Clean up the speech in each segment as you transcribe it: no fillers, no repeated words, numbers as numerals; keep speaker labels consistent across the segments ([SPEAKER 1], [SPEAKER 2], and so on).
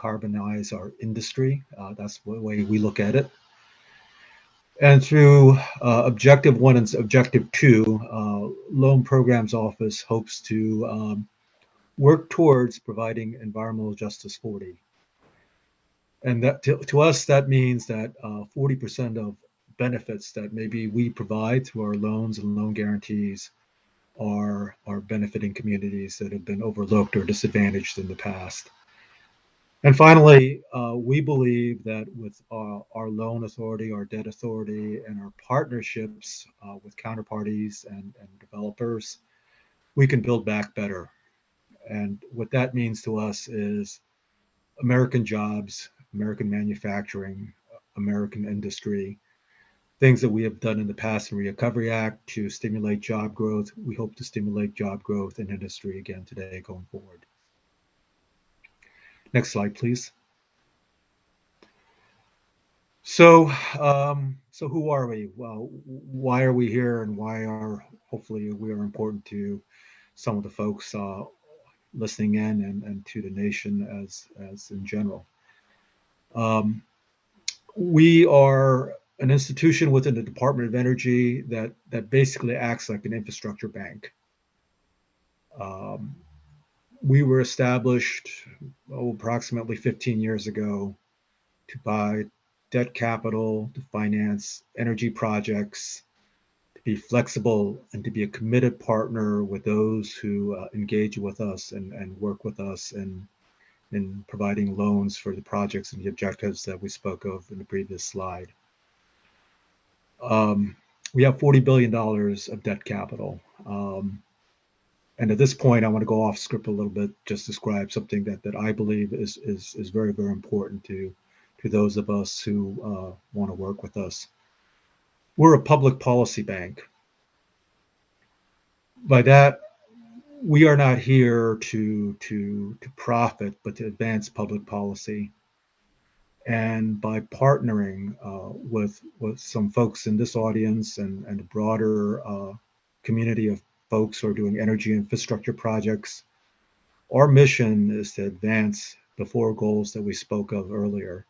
[SPEAKER 1] decarbonize our industry. That's the way we look at it. And through Objective 1 and Objective 2, Loan Programs Office hopes to work towards providing environmental justice 40. And that to us, that means that 40% of benefits that maybe we provide through our loans and loan guarantees are benefiting communities that have been overlooked or disadvantaged in the past. And finally, we believe that with our loan authority, our debt authority, and our partnerships with counterparties and developers, we can build back better. And what that means to us is American jobs, American manufacturing, American industry, things that we have done in the past in Recovery Act to stimulate job growth. We hope to stimulate job growth in industry again today going forward. Next slide, please. So who are we? Well, why are we here, and why hopefully we are important to some of the folks listening in and to the nation as in general. We are an institution within the Department of Energy that basically acts like an infrastructure bank. We were established approximately 15 years ago to buy debt capital, to finance energy projects, to be flexible, and to be a committed partner with those who engage with us and work with us in providing loans for the projects and the objectives that we spoke of in the previous slide. We have $40 billion of debt capital. And at this point, I want to go off script a little bit, just describe something that I believe is very, very important to those of us who want to work with us. We're a public policy bank. By that, we are not here to profit, but to advance public policy. And by partnering with some folks in this audience and a broader community of folks who are doing energy infrastructure projects, our mission is to advance the 4 goals that we spoke of earlier.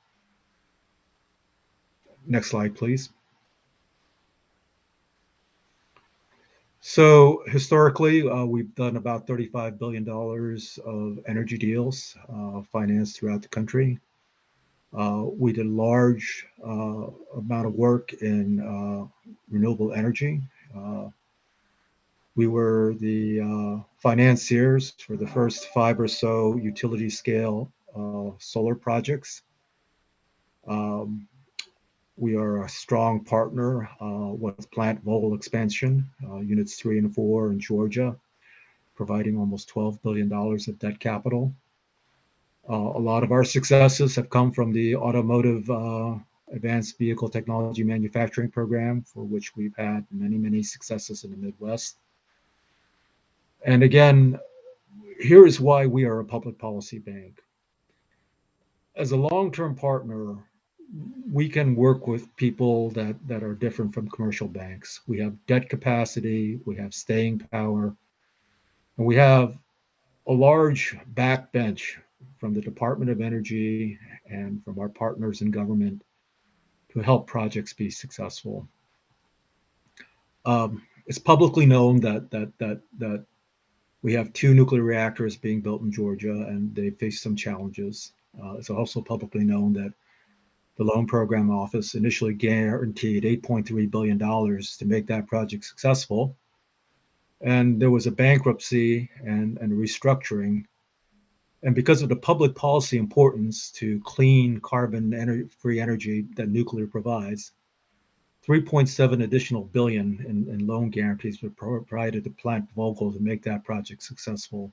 [SPEAKER 1] Next slide, please. So historically, we've done about $35 billion of energy deals financed throughout the country. We did a large amount of work in renewable energy. We were the financiers for the first 5 or so utility scale solar projects. We are a strong partner with Plant Vogtle expansion, units 3 and 4 in Georgia, providing almost $12 billion of debt capital. A lot of our successes have come from the automotive advanced vehicle technology manufacturing program, for which we've had many, many successes in the Midwest. And again, here is why we are a public policy bank. As a long-term partner, we can work with people that are different from commercial banks. We have debt capacity, we have staying power, and we have a large backbench from the Department of Energy and from our partners in government to help projects be successful. It's publicly known that we have 2 nuclear reactors being built in Georgia, and they face some challenges. It's also publicly known that the Loan Program Office initially guaranteed $8.3 billion to make that project successful. And there was a bankruptcy and a restructuring. And because of the public policy importance to clean carbon-free energy that nuclear provides, 3.7 additional billion in loan guarantees were provided to Plant Vogtle to make that project successful.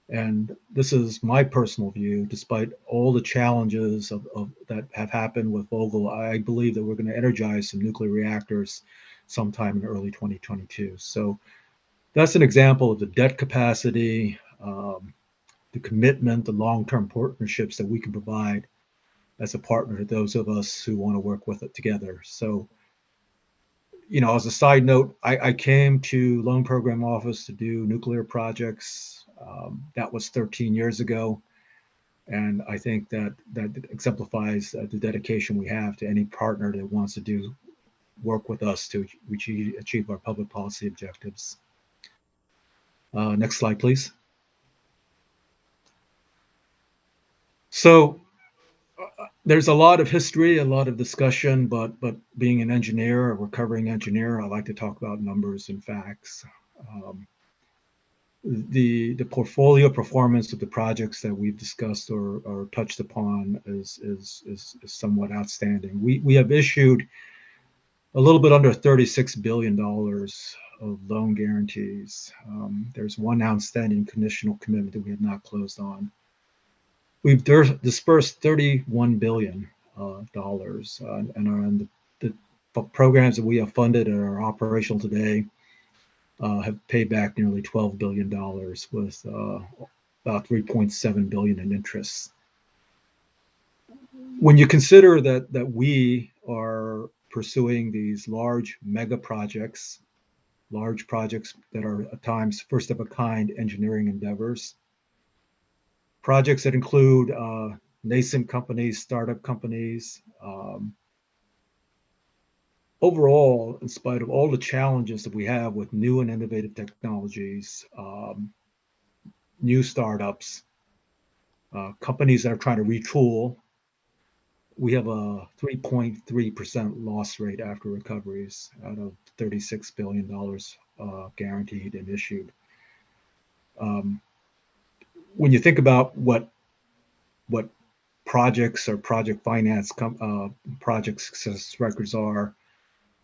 [SPEAKER 1] And this is my personal view. Despite all the challenges of that have happened with Vogtle, I believe that we're going to energize some nuclear reactors sometime in early 2022. So that's an example of the debt capacity, the commitment, the long-term partnerships that we can provide as a partner to those of us who want to work with it together. So, as a side note, I came to Loan Program Office to do nuclear projects. That was 13 years ago. And I think that exemplifies the dedication we have to any partner that wants to do work with us to achieve our public policy objectives. Next slide, please. So there's a lot of history, a lot of discussion, but being an engineer, a recovering engineer, I like to talk about numbers and facts. Um, the portfolio performance of the projects that we've discussed or touched upon is somewhat outstanding. We have issued a little bit under $36 billion of loan guarantees. There's one outstanding conditional commitment that we have not closed on. We've dispersed $31 billion and the programs that we have funded and are operational today have paid back nearly $12 billion with about $3.7 billion in interest. When you consider that we are pursuing these large mega projects, large projects that are at times first of a kind engineering endeavors, projects that include nascent companies, startup companies. Overall, in spite of all the challenges that we have with new and innovative technologies, new startups, companies that are trying to retool, we have a 3.3% loss rate after recoveries out of $36 billion guaranteed and issued. When you think about what projects or project finance project success records are,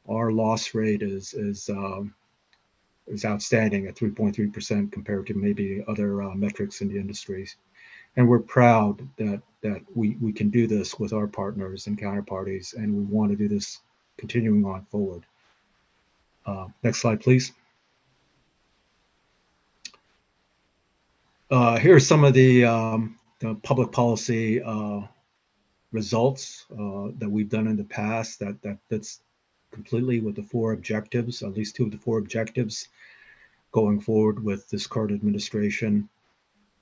[SPEAKER 1] our loss rate is outstanding at 3.3% compared to maybe other metrics in the industries. And we're proud that we can do this with our partners and counterparties, and we want to do this continuing on forward. Next slide, please. Here are some of the public policy results that we've done in the past that fits completely with the four objectives, at least two of the four objectives going forward with this current administration.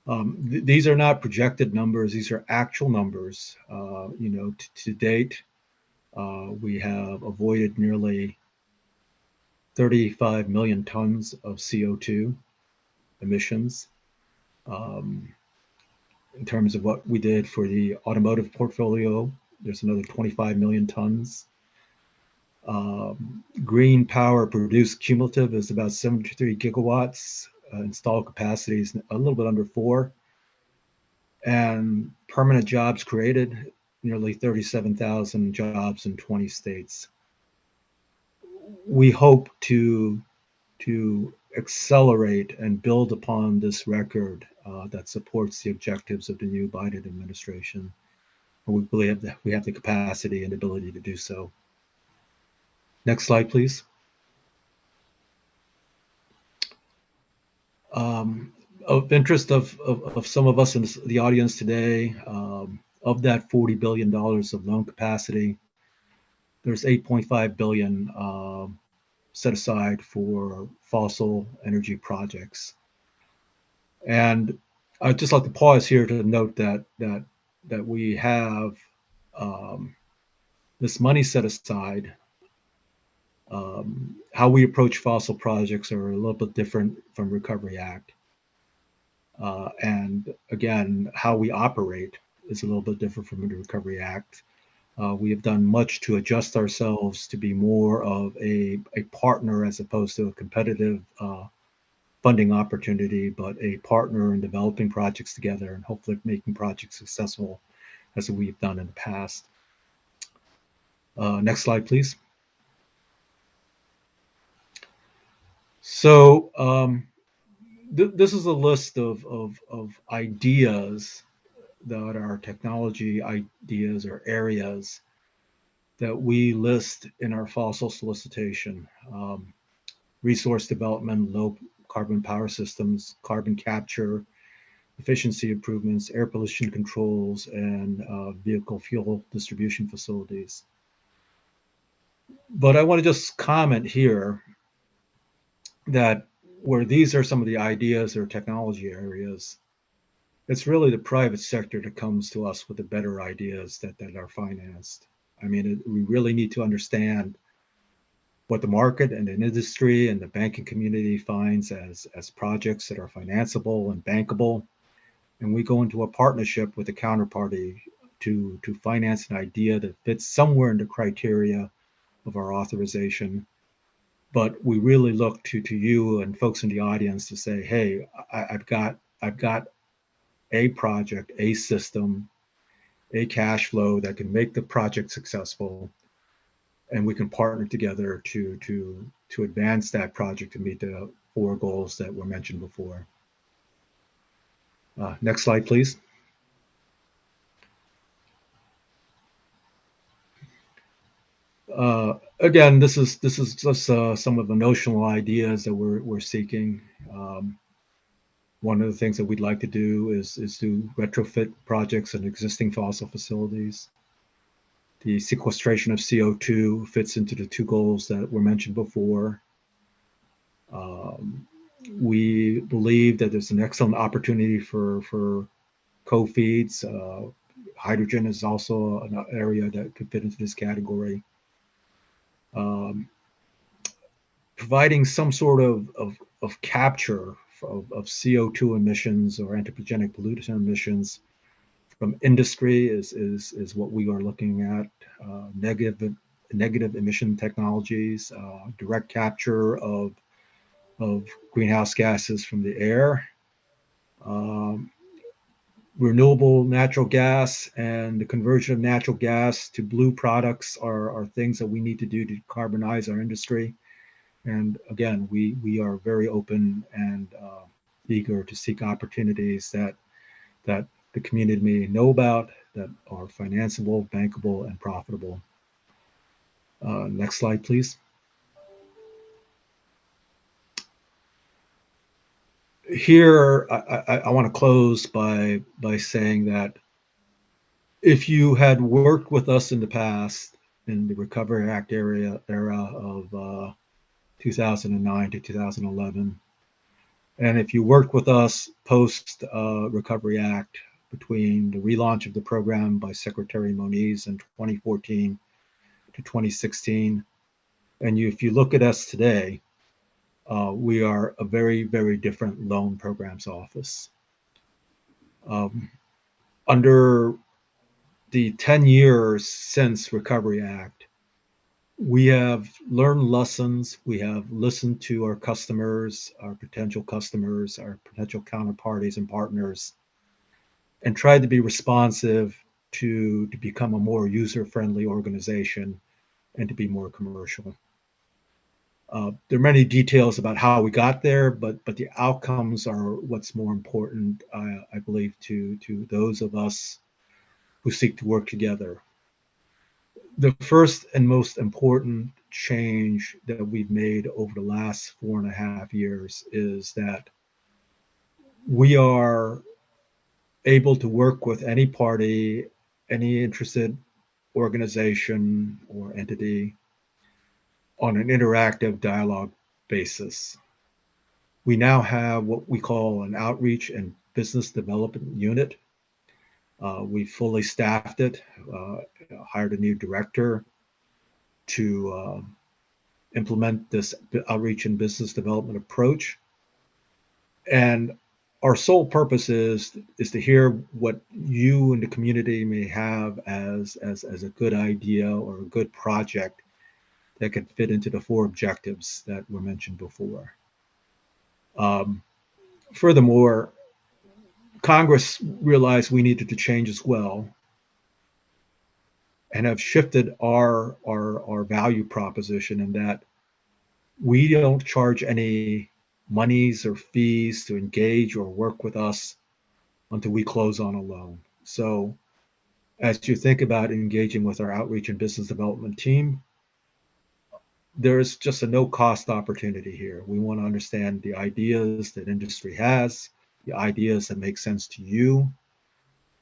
[SPEAKER 1] These are not projected numbers; these are actual numbers. To date, we have avoided nearly 35 million tons of CO2 emissions. In terms of what we did for the automotive portfolio, there's another 25 million tons. Green power produced cumulative is about 73 gigawatts. Installed capacity is a little bit under 4. And permanent jobs created, nearly 37,000 jobs in 20 states. We hope to accelerate and build upon this record that supports the objectives of the new Biden administration. We believe that we have the capacity and ability to do so. Next slide, please. Of interest of some of us in the audience today, of that $40 billion of loan capacity, there's 8.5 billion set aside for fossil energy projects. And I'd just like to pause here to note that we have this money set aside. How we approach fossil projects are a little bit different from Recovery Act. And again, how we operate is a little bit different from the Recovery Act. We have done much to adjust ourselves to be more of a partner as opposed to a competitive funding opportunity, but a partner in developing projects together and hopefully making projects successful as we've done in the past. Next slide, please. So this is a list of ideas that are technology ideas or areas that we list in our fossil solicitation. Resource development, low carbon power systems, carbon capture, efficiency improvements, air pollution controls, and vehicle fuel distribution facilities. But I want to just comment here that where these are some of the ideas or technology areas, it's really the private sector that comes to us with the better ideas that are financed. I mean, we really need to understand what the market and an industry and the banking community finds as projects that are financeable and bankable. And we go into a partnership with a counterparty to finance an idea that fits somewhere in the criteria of our authorization. But we really look to you and folks in the audience to say, hey, I've got a project, a system, a cash flow that can make the project successful, and we can partner together to advance that project to meet the four goals that were mentioned before. Next slide, please. Again, this is just some of the notional ideas that we're seeking. One of the things that we'd like to do is to retrofit projects in existing fossil facilities. The sequestration of CO2 fits into the two goals that were mentioned before. We believe that there's an excellent opportunity for co-feeds. Hydrogen is also an area that could fit into this category. Providing some sort of capture of CO2 emissions or anthropogenic pollutant emissions from industry is what we are looking at. Negative emission technologies, direct capture of greenhouse gases from the air, renewable natural gas, and the conversion of natural gas to blue products are things that we need to do to decarbonize our industry. And again, we are very open and eager to seek opportunities that the community may know about, that are financeable, bankable, and profitable. Next slide, please. Here, I want to close by saying that if you had worked with us in the past in the Recovery Act era of 2009 to 2011, and if you worked with us post Recovery Act between the relaunch of the program by Secretary Moniz in 2014 to 2016, and if you look at us today, we are a very, very different loan programs office. Under the 10 years since Recovery Act, we have learned lessons. We have listened to our customers, our potential counterparties and partners, and tried to be responsive to become a more user-friendly organization and to be more commercial. There are many details about how we got there, but the outcomes are what's more important, I believe, to those of us who seek to work together. The first and most important change that we've made over the last 4.5 years is that we are able to work with any party, any interested organization or entity on an interactive dialogue basis. We now have what we call an outreach and business development unit. We fully staffed it, hired a new director to implement this outreach and business development approach. And our sole purpose is to hear what you and the community may have as a good idea or a good project that could fit into the four objectives that were mentioned before. Furthermore, Congress realized we needed to change as well and have shifted our value proposition in that we don't charge any monies or fees to engage or work with us until we close on a loan. So as you think about engaging with our outreach and business development team, there's just a no cost opportunity here. We want to understand the ideas that industry has, the ideas that make sense to you.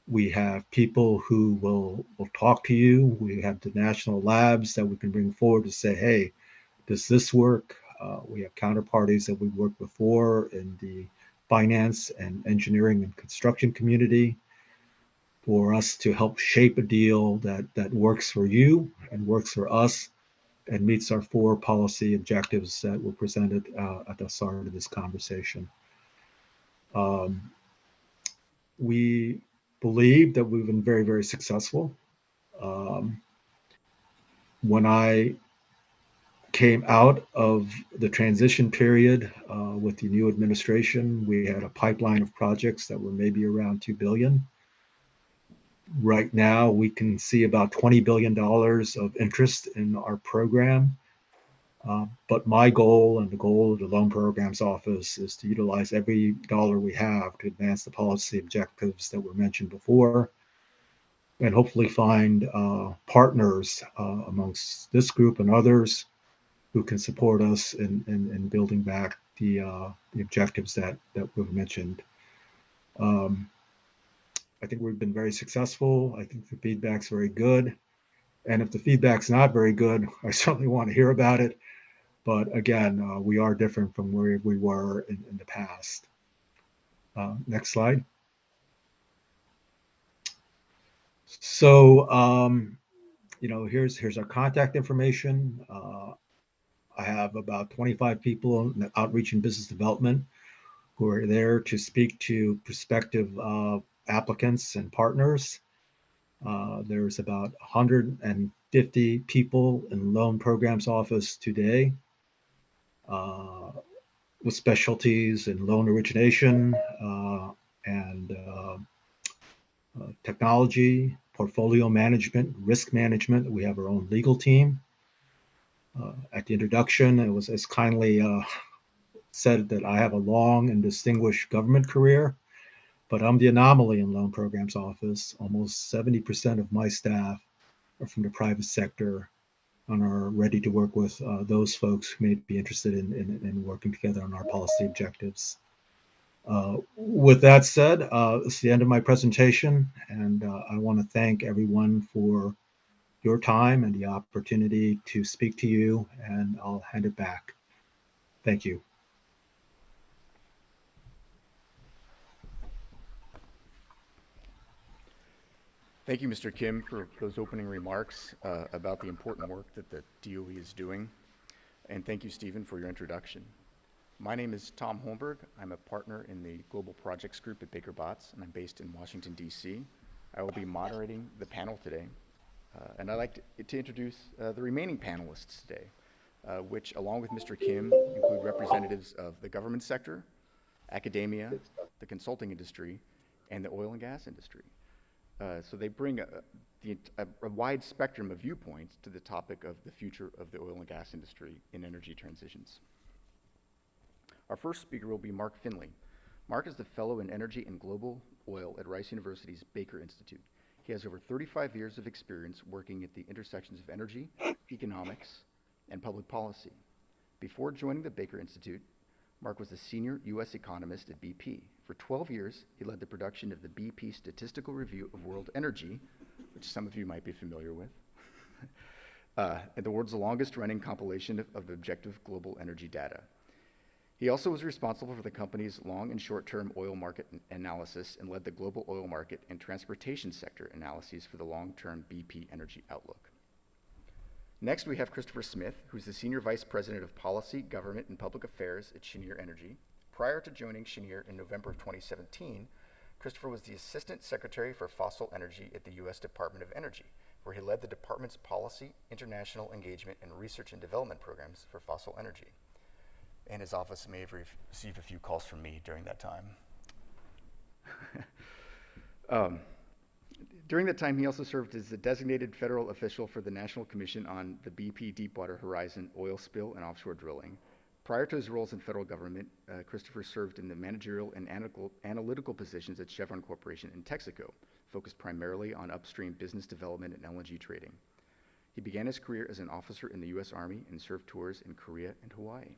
[SPEAKER 1] We have people who will talk to you. We have the national labs that we can bring forward to say, hey, does this work? We have counterparties that we've worked before in the finance and engineering and construction community for us to help shape a deal that works for you and works for us and meets our four policy objectives that were presented at the start of this conversation. Um, we believe that we've been very, very successful. Um, when I came out of the transition period with the new administration, we had a pipeline of projects that were maybe around $2 billion. Right now, we can see about $20 billion of interest in our program. But my goal and the goal of the Loan Programs Office is to utilize every dollar we have to advance the policy objectives that were mentioned before, and hopefully find partners amongst this group and others who can support us in building back the objectives that we've mentioned. Um, I think we've been very successful. I think the feedback's very good. And if the feedback's not very good, I certainly want to hear about it. But again, we are different from where we were in the past. Next slide. So, here's our contact information. I have about 25 people in outreach and business development who are there to speak to prospective applicants and partners. There's about 150 people in Loan Programs Office today with specialties in loan origination and technology, portfolio management, risk management. We have our own legal team. At the introduction, it was as kindly said that I have a long and distinguished government career, but I'm the anomaly in Loan Programs Office. Almost 70% of my staff are from the private sector and are ready to work with those folks who may be interested in working together on our policy objectives. With that said, it's the end of my presentation, and I want to thank everyone for your time and the opportunity to speak to you, and I'll hand it back. Thank you.
[SPEAKER 2] Thank you, Mr. Kim, for those opening remarks about the important work that the DOE is doing. And thank you, Stephen, for your introduction. My name is Tom Holmberg. I'm a partner in the Global Projects Group at Baker Botts, and I'm based in Washington, D.C. I will be moderating the panel today. And I'd like to introduce the remaining panelists today, which, along with Mr. Kim, include representatives of the government sector, academia, the consulting industry, and the oil and gas industry. So they bring a wide spectrum of viewpoints to the topic of the future of the oil and gas industry in energy transitions. Our first speaker will be Mark Finley. Mark is the Fellow in Energy and Global Oil at Rice University's Baker Institute. He has over 35 years of experience working at the intersections of energy, economics, and public policy. Before joining the Baker Institute, Mark was a senior U.S. economist at BP. For 12 years, he led the production of the BP Statistical Review of World Energy, which some of you might be familiar with, and the world's longest-running compilation of objective global energy data. He also was responsible for the company's long and short-term oil market analysis and led the global oil market and transportation sector analyses for the long-term BP energy outlook. Next, we have Christoper Smith, who's the Senior Vice President of Policy, Government, and Public Affairs at Cheniere Energy. Prior to joining Cheniere in November of 2017, Christoper was the Assistant Secretary for Fossil Energy at the U.S. Department of Energy, where he led the department's policy, international engagement, and research and development programs for fossil energy. And his office may have received a few calls from me during that time. During that time, he also served as the designated federal official for the National Commission on the BP Deepwater Horizon oil spill and offshore drilling. Prior to his roles in federal government, Christoper served in the managerial and analytical positions at Chevron Corporation in Texaco, focused primarily on upstream business development and LNG trading. He began his career as an officer in the U.S. Army and served tours in Korea and Hawaii.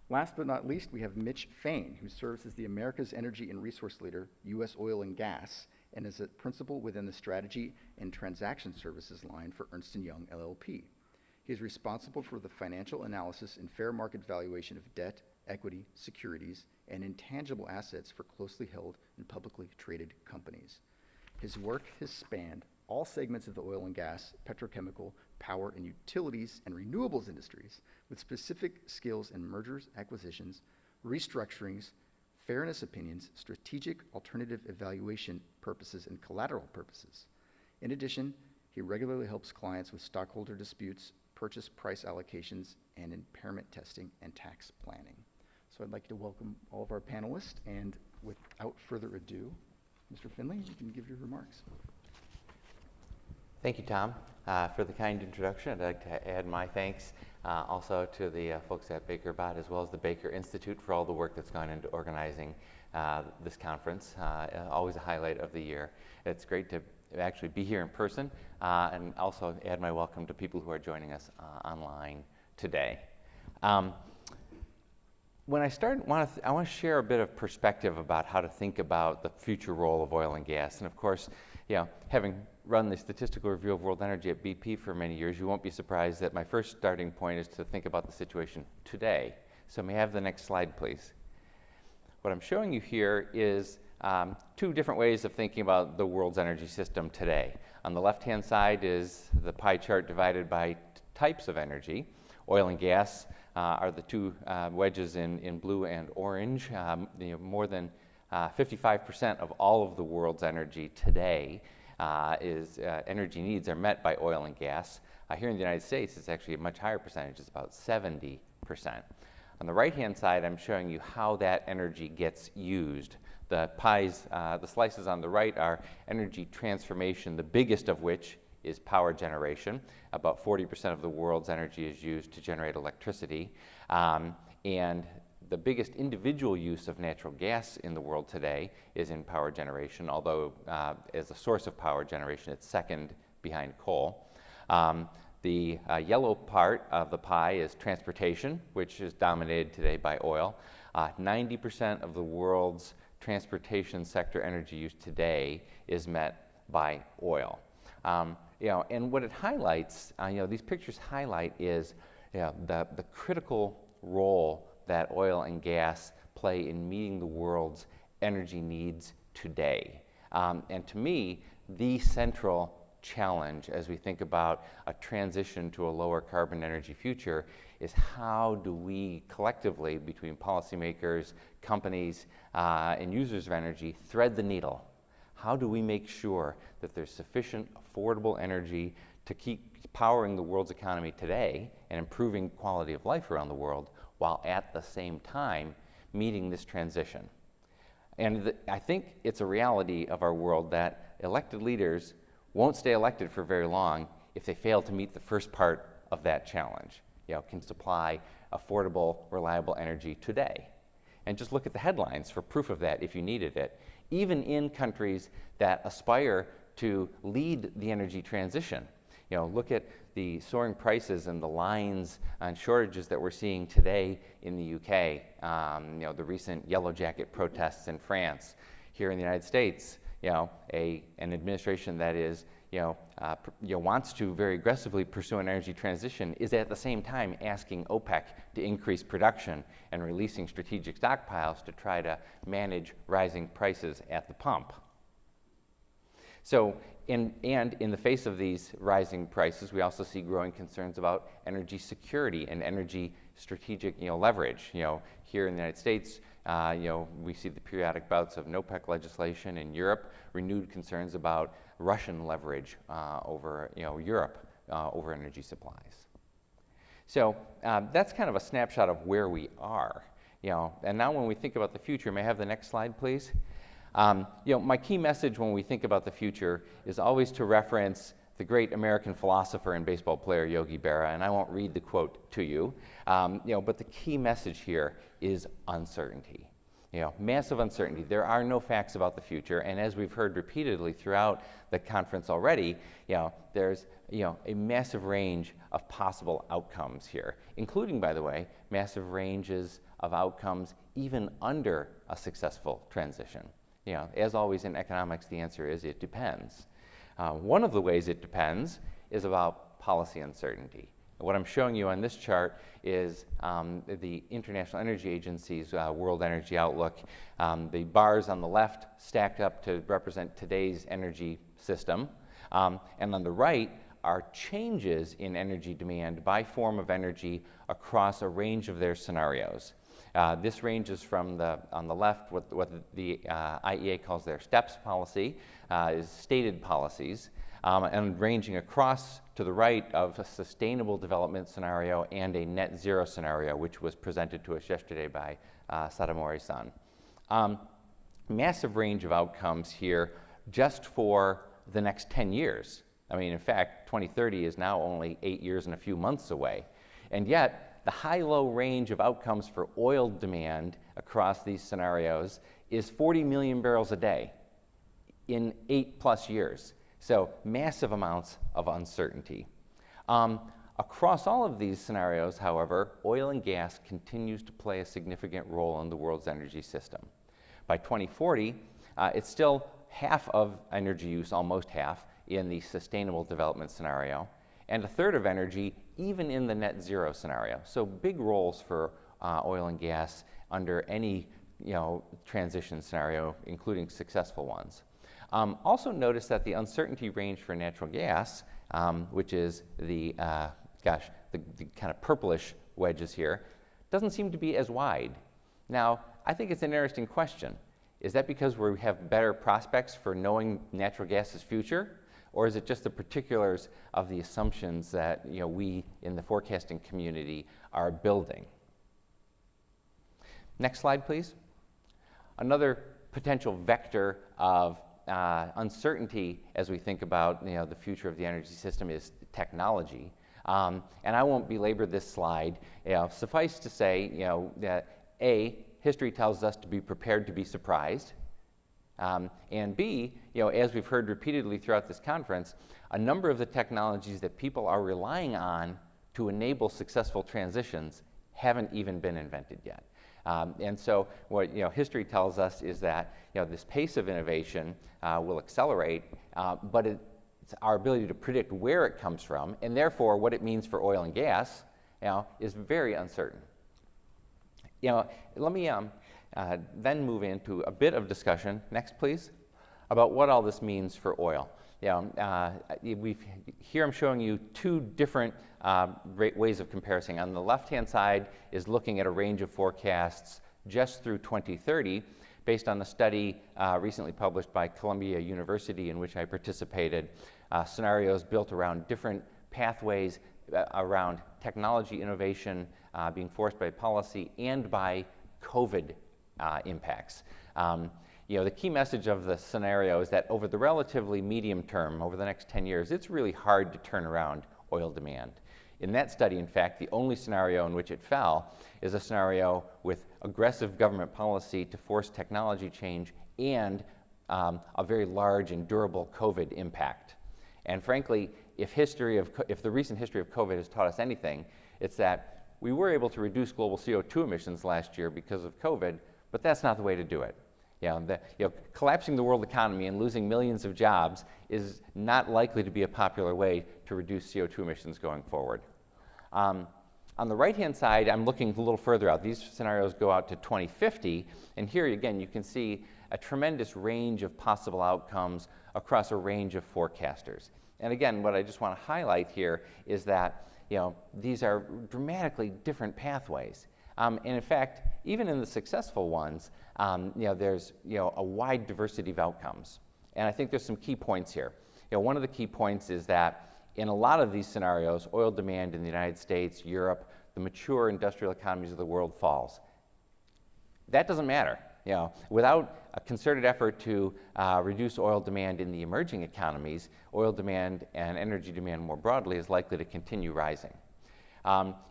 [SPEAKER 2] Last but not least, we have Mitch Fane, who serves as the America's Energy and Resource Leader, U.S. Oil and Gas, and is a principal within the Strategy and Transaction Services line for Ernst & Young, L.L.P. He is responsible for the financial analysis and fair market valuation of debt, equity, securities, and intangible assets for closely held and publicly traded companies. His work has spanned all segments of the oil and gas, petrochemical, power and utilities, and renewables industries, with specific skills in mergers, acquisitions, restructurings, fairness opinions, strategic alternative evaluation purposes, and collateral purposes. In addition, he regularly helps clients with stockholder disputes, purchase price allocations, and impairment testing and tax planning. So I'd like to welcome all of our panelists, and without further ado, Mr. Finley, you can give your remarks.
[SPEAKER 3] Thank you, Tom, for the kind introduction. I'd like to add my thanks also to the folks at BakerBot, as well as the Baker Institute, for all the work that's gone into organizing this conference. Always a highlight of the year. It's great to actually be here in person, and also add my welcome to people who are joining us online today. When I start, I want to share a bit of perspective about how to think about the future role of oil and gas. And of course, having run the statistical review of world energy at BP for many years, you won't be surprised that my first starting point is to think about the situation today. So may I have the next slide, please? What I'm showing you here is two different ways of thinking about the world's energy system today. On the left-hand side is the pie chart divided by types of energy. Oil and gas are the two wedges in blue and orange. More than 55% of all of the world's energy today energy needs are met by oil and gas. Here in the United States, it's actually a much higher percentage. It's about 70%. On the right-hand side, I'm showing you how that energy gets used. The slices on the right are energy transformation, the biggest of which is power generation. About 40% of the world's energy is used to generate electricity. And the biggest individual use of natural gas in the world today is in power generation, although as a source of power generation, it's second behind coal. The yellow part of the pie is transportation, which is dominated today by oil. 90% of the world's transportation sector energy use today is met by oil. And what it highlights, these pictures highlight is the critical role that oil and gas play in meeting the world's energy needs today. And to me, the central challenge as we think about a transition to a lower carbon energy future is how do we collectively, between policymakers, companies, and users of energy, thread the needle? How do we make sure that there's sufficient affordable energy to keep powering the world's economy today and improving quality of life around the world, while at the same time meeting this transition? And I think it's a reality of our world that elected leaders won't stay elected for very long if they fail to meet the first part of that challenge. Can supply affordable, reliable energy today. And just look at the headlines for proof of that if you needed it. Even in countries that aspire to lead the energy transition. Look at the soaring prices and the lines and shortages that we're seeing today in the UK. The recent Yellow Jacket protests in France. Here in the United States, an administration that is, wants to very aggressively pursue an energy transition is at the same time asking OPEC to increase production and releasing strategic stockpiles to try to manage rising prices at the pump. So, in the face of these rising prices, we also see growing concerns about energy security and energy strategic, leverage. Here in the United States, we see the periodic bouts of NOPEC legislation. In Europe, renewed concerns about Russian leverage over, Europe over energy supplies. So that's kind of a snapshot of where we are. And now when we think about the future, may I have the next slide, please? My key message when we think about the future is always to reference the great American philosopher and baseball player Yogi Berra, and I won't read the quote to you, but the key message here is uncertainty. Massive uncertainty. There are no facts about the future, and as we've heard repeatedly throughout the conference already, there's a massive range of possible outcomes here, including, by the way, massive ranges of outcomes even under a successful transition. As always in economics, the answer is it depends. One of the ways it depends is about policy uncertainty. What I'm showing you on this chart is the International Energy Agency's World Energy Outlook. The bars on the left stacked up to represent today's energy system, and on the right are changes in energy demand by form of energy across a range of their scenarios. This ranges from on the left, what the IEA calls their STEPS policy, is stated policies, and ranging across to the right of a sustainable development scenario and a net zero scenario, which was presented to us yesterday by Sadamori-san. Massive range of outcomes here just for the next 10 years. I mean, in fact, 2030 is now only 8 years and a few months away. And yet, the high-low range of outcomes for oil demand across these scenarios is 40 million barrels a day in 8+ years. So massive amounts of uncertainty. Across all of these scenarios, however, oil and gas continues to play a significant role in the world's energy system. By 2040, it's still half of energy use, almost half, in the sustainable development scenario, and a third of energy even in the net zero scenario. So big roles for oil and gas under any transition scenario, including successful ones. Also notice that the uncertainty range for natural gas, which is the kind of purplish wedges here, doesn't seem to be as wide. Now, I think it's an interesting question. Is that because we have better prospects for knowing natural gas's future? Or is it just the particulars of the assumptions that we in the forecasting community are building? Next slide, please. Another potential vector of uncertainty as we think about the future of the energy system is technology. And I won't belabor this slide. Suffice to say that A, history tells us to be prepared to be surprised. And B, as we've heard repeatedly throughout this conference, a number of the technologies that people are relying on to enable successful transitions haven't even been invented yet. And so what history tells us is that this pace of innovation will accelerate, but it's our ability to predict where it comes from, and therefore what it means for oil and gas, is very uncertain. Let me then move into a bit of discussion, next please, about what all this means for oil. Here I'm showing you two different ways of comparing. On the left-hand side is looking at a range of forecasts just through 2030 based on a study recently published by Columbia University in which I participated, scenarios built around different pathways around technology innovation being forced by policy and by COVID impacts. The key message of the scenario is that over the relatively medium term, over the next 10 years, it's really hard to turn around oil demand. In that study, in fact, the only scenario in which it fell is a scenario with aggressive government policy to force technology change and a very large and durable COVID impact. And frankly, if the recent history of COVID has taught us anything, it's that we were able to reduce global CO2 emissions last year because of COVID, but that's not the way to do it. Collapsing the world economy and losing millions of jobs is not likely to be a popular way to reduce CO2 emissions going forward. On the right-hand side, I'm looking a little further out. These scenarios go out to 2050, and here again you can see a tremendous range of possible outcomes across a range of forecasters. And again, what I just want to highlight here is that these are dramatically different pathways. And in fact, even in the successful ones, there's a wide diversity of outcomes. And I think there's some key points here. One of the key points is that in a lot of these scenarios, oil demand in the United States, Europe, the mature industrial economies of the world falls. That doesn't matter. Without a concerted effort to reduce oil demand in the emerging economies, oil demand and energy demand more broadly is likely to continue rising.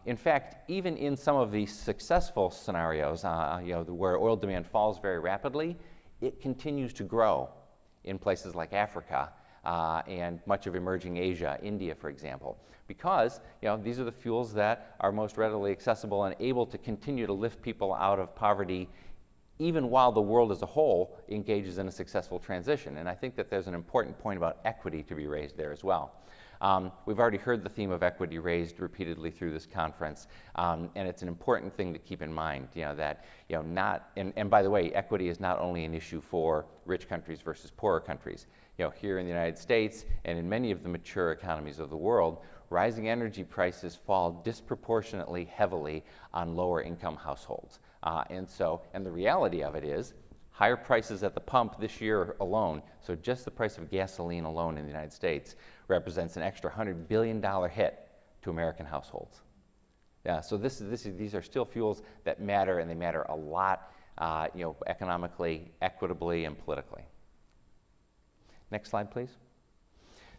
[SPEAKER 3] In fact, even in some of the successful scenarios, where oil demand falls very rapidly, it continues to grow in places like Africa and much of emerging Asia, India, for example, because these are the fuels that are most readily accessible and able to continue to lift people out of poverty even while the world as a whole engages in a successful transition. And I think that there's an important point about equity to be raised there as well. We've already heard the theme of equity raised repeatedly through this conference, and it's an important thing to keep in mind, that, and by the way, equity is not only an issue for rich countries versus poorer countries. Here in the United States and in many of the mature economies of the world, rising energy prices fall disproportionately heavily on lower income households. And the reality of it is, higher prices at the pump this year alone, so just the price of gasoline alone in the United States, represents an extra $100 billion hit to American households. Yeah, so these are still fuels that matter, and they matter a lot, economically, equitably, and politically. Next slide, please.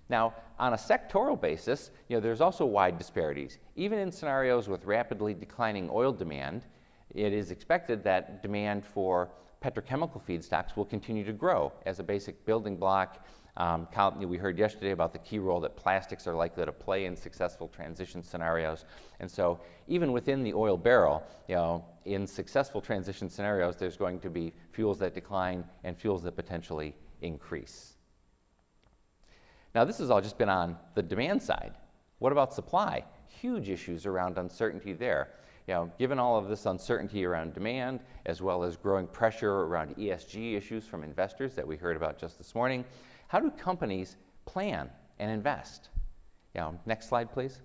[SPEAKER 3] Now, on a sectoral basis, there's also wide disparities. Even in scenarios with rapidly declining oil demand, it is expected that demand for petrochemical feedstocks will continue to grow as a basic building block. We heard yesterday about the key role that plastics are likely to play in successful transition scenarios. And so even within the oil barrel, in successful transition scenarios, there's going to be fuels that decline and fuels that potentially increase. Now, this has all just been on the demand side. What about supply? Huge issues around uncertainty there. Given all of this uncertainty around demand, as well as growing pressure around ESG issues from investors that we heard about just this morning, how do companies plan and invest? Next slide, please.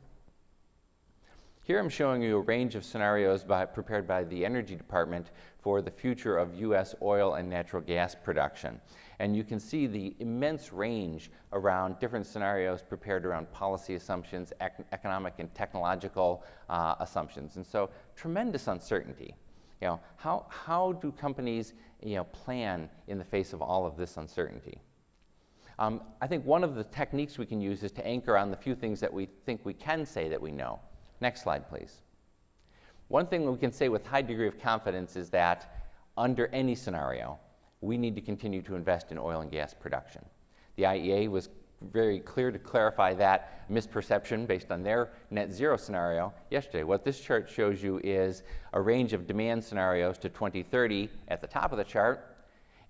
[SPEAKER 3] Here I'm showing you a range of scenarios prepared by the Energy Department for the future of U.S. oil and natural gas production. And you can see the immense range around different scenarios prepared around policy assumptions, economic and technological assumptions. And so tremendous uncertainty. How do companies plan in the face of all of this uncertainty? I think one of the techniques we can use is to anchor on the few things that we think we can say that we know. Next slide, please. One thing we can say with high degree of confidence is that under any scenario, we need to continue to invest in oil and gas production. The IEA was very clear to clarify that misperception based on their net zero scenario yesterday. What this chart shows you is a range of demand scenarios to 2030 at the top of the chart,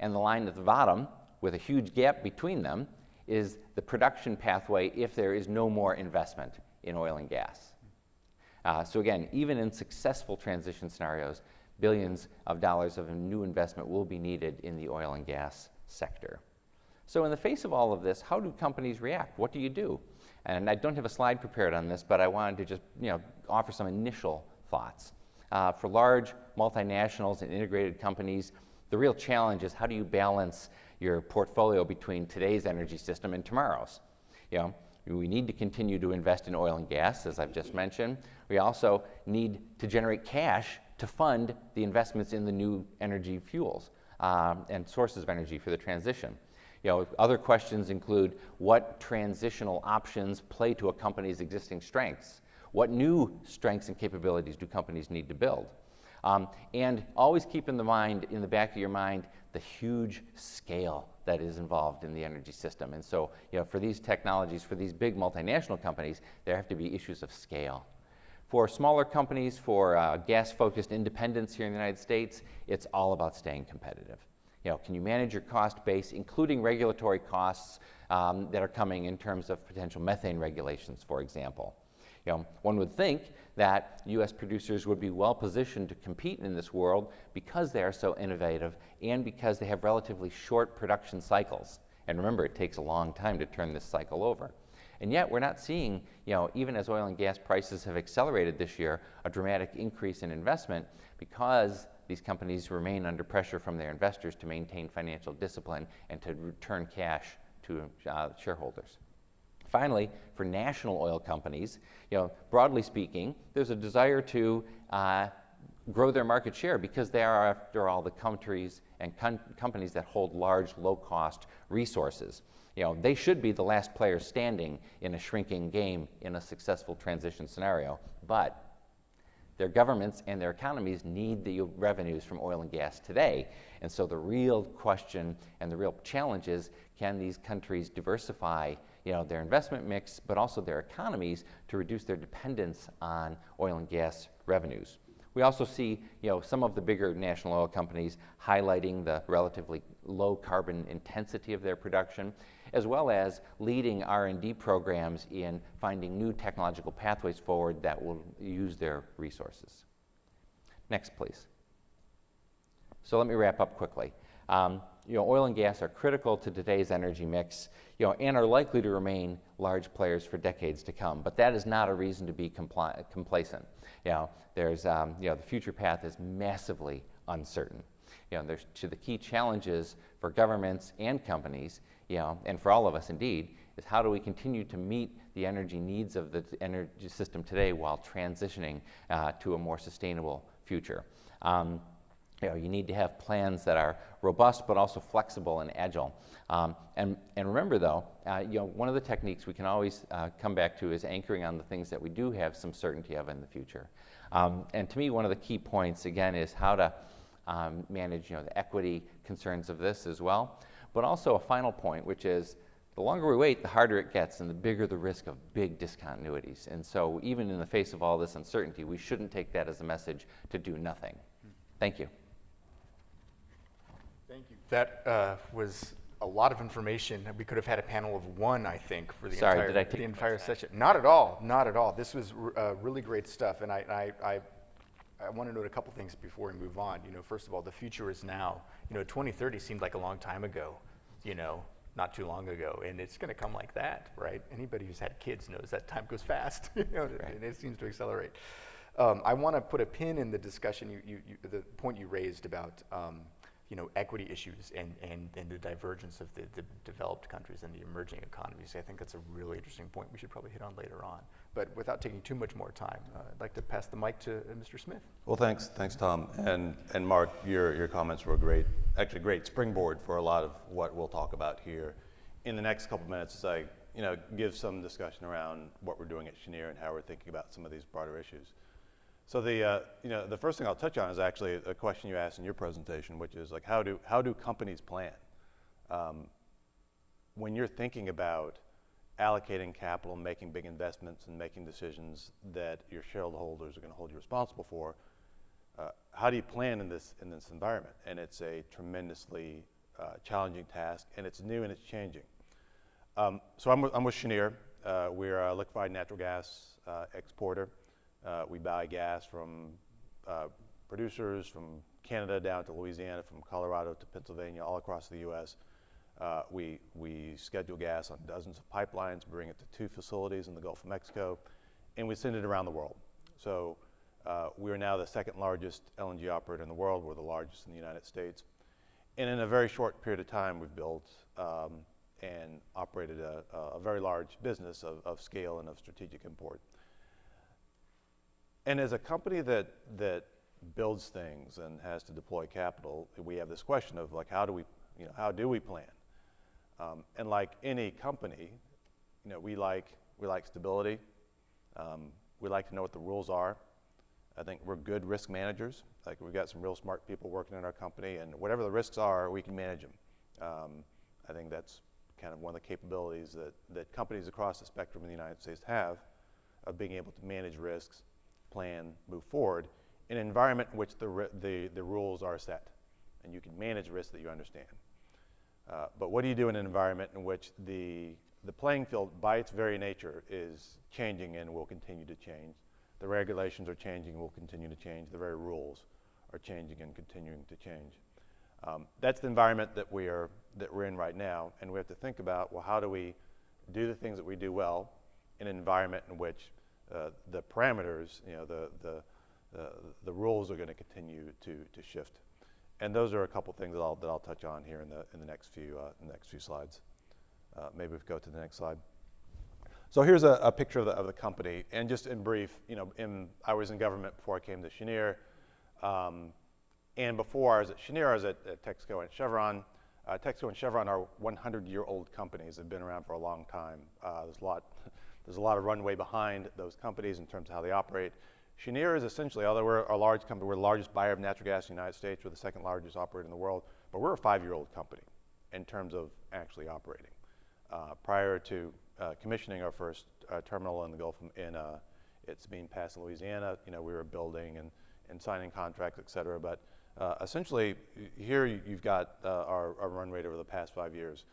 [SPEAKER 3] and the line at the bottom with a huge gap between them is the production pathway if there is no more investment in oil and gas. So again, even in successful transition scenarios, billions of dollars of new investment will be needed in the oil and gas sector. So in the face of all of this, how do companies react? What do you do? And I don't have a slide prepared on this, but I wanted to just offer some initial thoughts. For large multinationals and integrated companies, the real challenge is how do you balance your portfolio between today's energy system and tomorrow's? We need to continue to invest in oil and gas, as I've just mentioned. We also need to generate cash to fund the investments in the new energy fuels and sources of energy for the transition. Other questions include what transitional options play to a company's existing strengths? What new strengths and capabilities do companies need to build? And always keep in the back of your mind, the huge scale that is involved in the energy system. And so, for these technologies, for these big multinational companies, there have to be issues of scale. For smaller companies, for gas-focused independents here in the United States, it's all about staying competitive. Can you manage your cost base, including regulatory costs that are coming in terms of potential methane regulations, for example? One would think that U.S. producers would be well positioned to compete in this world because they are so innovative and because they have relatively short production cycles. And remember, it takes a long time to turn this cycle over. And yet we're not seeing, even as oil and gas prices have accelerated this year, a dramatic increase in investment because these companies remain under pressure from their investors to maintain financial discipline and to return cash to shareholders. Finally, for national oil companies, broadly speaking, there's a desire to grow their market share because they are, after all, the countries and companies that hold large, low-cost resources. They should be the last players standing in a shrinking game in a successful transition scenario, but their governments and their economies need the revenues from oil and gas today. And so the real question and the real challenge is, can these countries diversify their investment mix, but also their economies to reduce their dependence on oil and gas revenues? We also see, some of the bigger national oil companies highlighting the relatively low carbon intensity of their production, as well as leading R&D programs in finding new technological pathways forward that will use their resources. Next, please. So let me wrap up quickly. Oil and gas are critical to today's energy mix, and are likely to remain large players for decades to come. But that is not a reason to be complacent. The future path is massively uncertain. There's the key challenges for governments and companies, and for all of us indeed, is how do we continue to meet the energy needs of the energy system today while transitioning to a more sustainable future. You need to have plans that are robust but also flexible and agile. And remember though, one of the techniques we can always come back to is anchoring on the things that we do have some certainty of in the future. And to me, one of the key points again is how to manage the equity concerns of this as well. But also a final point, which is the longer we wait, the harder it gets and the bigger the risk of big discontinuities. And so even in the face of all this uncertainty, we shouldn't take that as a message to do nothing. Thank you.
[SPEAKER 2] Thank you. That was a lot of information. We could have had a panel of one, I think, for the entire session. Not at all. Not at all. This was really great stuff, and I want to note a couple things before we move on. First of all, the future is now. 2030 seemed like a long time ago. Not too long ago, and it's going to come like that, right? Anybody who's had kids knows that time goes fast.
[SPEAKER 3] Right.
[SPEAKER 2] And it seems to accelerate. I want to put a pin in the discussion. The point you raised about equity issues and the divergence of the developed countries and the emerging economies. I think that's a really interesting point we should probably hit on later on. But without taking too much more time, I'd like to pass the mic to Mr. Smith.
[SPEAKER 4] Well, thanks, Tom. And Mark, your comments were great springboard for a lot of what we'll talk about here. In the next couple minutes, as I give some discussion around what we're doing at Cheniere and how we're thinking about some of these broader issues. So the first thing I'll touch on is actually a question you asked in your presentation, which is like how do companies plan? When you're thinking about allocating capital, making big investments, and making decisions that your shareholders are going to hold you responsible for, how do you plan in this environment? And it's a tremendously challenging task, and it's new and it's changing. So I'm with Cheniere. We're a liquefied natural gas exporter. We buy gas from producers from Canada down to Louisiana, from Colorado to Pennsylvania, all across the U.S. We schedule gas on dozens of pipelines, bring it to 2 facilities in the Gulf of Mexico, and we send it around the world. So we are now the second largest LNG operator in the world. We're the largest in the United States. And in a very short period of time, we've built and operated a very large business of scale and of strategic import. And as a company that builds things and has to deploy capital, we have this question of like, how do we plan? And like any company, we like stability. We like to know what the rules are. I think we're good risk managers. Like we've got some real smart people working in our company, and whatever the risks are, we can manage them. I think that's kind of one of the capabilities that companies across the spectrum in the United States have of being able to manage risks, plan, move forward in an environment in which the rules are set and you can manage risks that you understand. But what do you do in an environment in which the playing field by its very nature is changing and will continue to change? The regulations are changing and will continue to change. The very rules are changing and continuing to change. That's the environment that we're in right now, and we have to think about, well, how do we do the things that we do well in an environment in which the parameters, the rules are going to continue to shift. And those are a couple things that I'll touch on here in the next few slides. Maybe we go to the next slide. So here's a picture of the company, and just in brief, I was in government before I came to Cheniere, and before I was at Cheniere, I was at Texaco and Chevron. Texaco and Chevron are 100-year-old companies. They've been around for a long time. There's a lot of runway behind those companies in terms of how they operate. Cheniere is essentially, although we're a large company, we're the largest buyer of natural gas in the United States. We're the second largest operator in the world, but we're a 5-year-old company in terms of actually operating. Prior to commissioning our first terminal in the Gulf, it's being passed in Louisiana. We were building and signing contracts, et cetera. But essentially, here you've got our run rate over the past 5 years.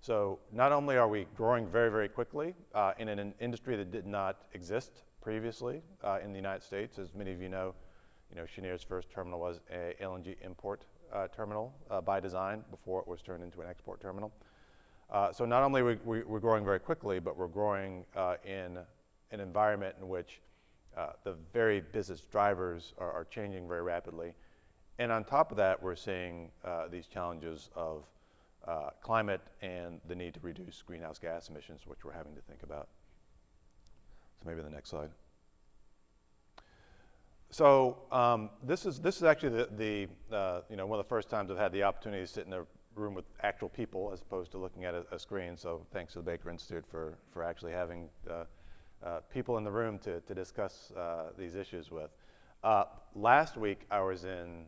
[SPEAKER 4] So not only are we growing very, very quickly in an industry that did not exist previously in the United States. As many of you know, Cheniere's first terminal was a LNG import terminal by design before it was turned into an export terminal. So not only we're growing very quickly, but we're growing in an environment in which the very business drivers are changing very rapidly. And on top of that, we're seeing these challenges of climate and the need to reduce greenhouse gas emissions, which we're having to think about. So maybe the next slide. So this is actually one of the first times I've had the opportunity to sit in a room with actual people as opposed to looking at a screen. So thanks to the Baker Institute for actually having people in the room to discuss these issues with. Last week I was in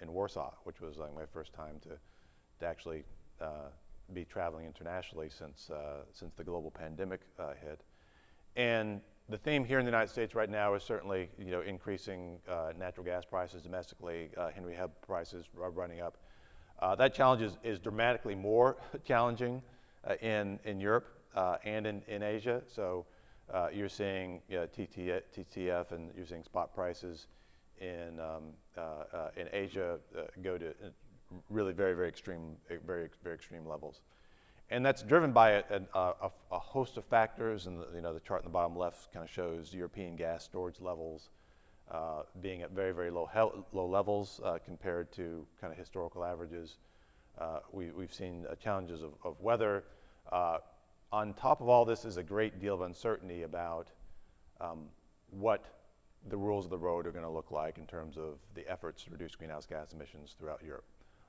[SPEAKER 4] Warsaw, which was like my first time to actually be traveling internationally since the global pandemic hit. And the theme here in the United States right now is certainly increasing natural gas prices domestically. Henry Hub prices are running up. That challenge is dramatically more challenging in Europe and in Asia. So you're seeing TTF and you're seeing spot prices in Asia go to really very extreme levels. And that's driven by a host of factors, and the chart in the bottom left kind of shows European gas storage levels being at very low levels compared to kind of historical averages. We've seen challenges of weather. On top of all this is a great deal of uncertainty about what the rules of the road are going to look like in terms of the efforts to reduce greenhouse gas emissions throughout Europe,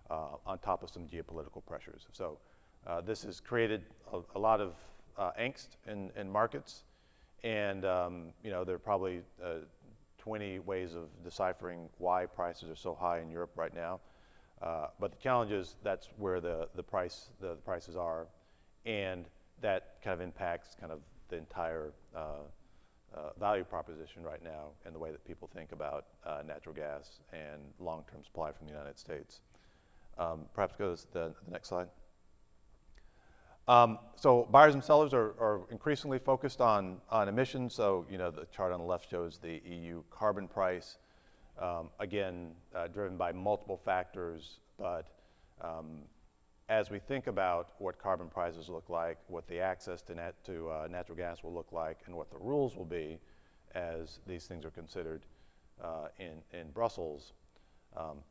[SPEAKER 4] on top of some geopolitical pressures. So this has created a lot of angst in markets, and there are probably 20 ways of deciphering why prices are so high in Europe right now. But the challenge is that's where the prices are, and that kind of impacts kind of the entire value proposition right now and the way that people think about natural gas and long-term supply from the United States. Perhaps go to the next slide. So buyers and sellers are increasingly focused on emissions. So the chart on the left shows the EU carbon price, again driven by multiple factors. But as we think about what carbon prices look like, what the access to natural gas will look like, and what the rules will be as these things are considered in Brussels,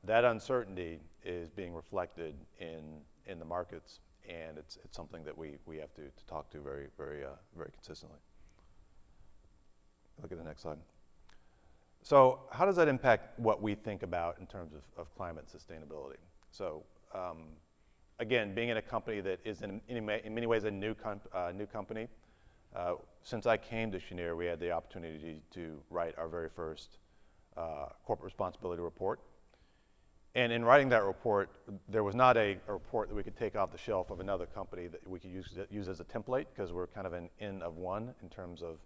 [SPEAKER 4] that uncertainty is being reflected in the markets. And it's something that we have to talk to very consistently. Look at the next slide. So how does that impact what we think about in terms of climate sustainability? So again, being in a company that is in many ways a new company, since I came to Cheniere, we had the opportunity to write our very first corporate responsibility report. And in writing that report, there was not a report that we could take off the shelf of another company that we could use as a template, because we're kind of an N of one in terms of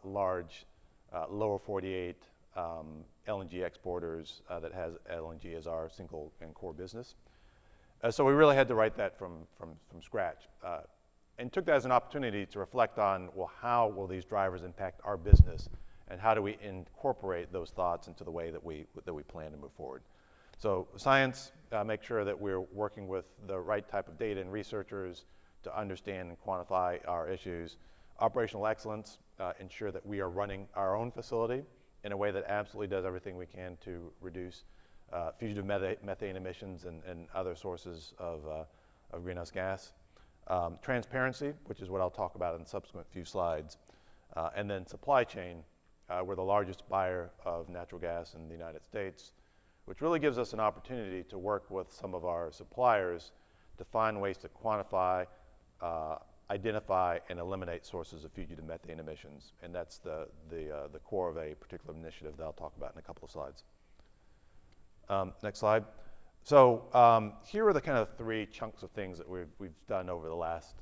[SPEAKER 4] large, lower 48 LNG exporters that has LNG as our single and core business. So we really had to write that from scratch, and took that as an opportunity to reflect on, well, how will these drivers impact our business, and how do we incorporate those thoughts into the way that we plan to move forward. So science, make sure that we're working with the right type of data and researchers to understand and quantify our issues. Operational excellence, ensure that we are running our own facility in a way that absolutely does everything we can to reduce fugitive methane emissions and other sources of greenhouse gas. Transparency, which is what I'll talk about in the subsequent few slides. And then supply chain, we're the largest buyer of natural gas in the United States, which really gives us an opportunity to work with some of our suppliers to find ways to quantify, identify, and eliminate sources of fugitive methane emissions. And that's the core of a particular initiative that I'll talk about in a couple of slides. Next slide. So here are the kind of three chunks of things that we've done over the last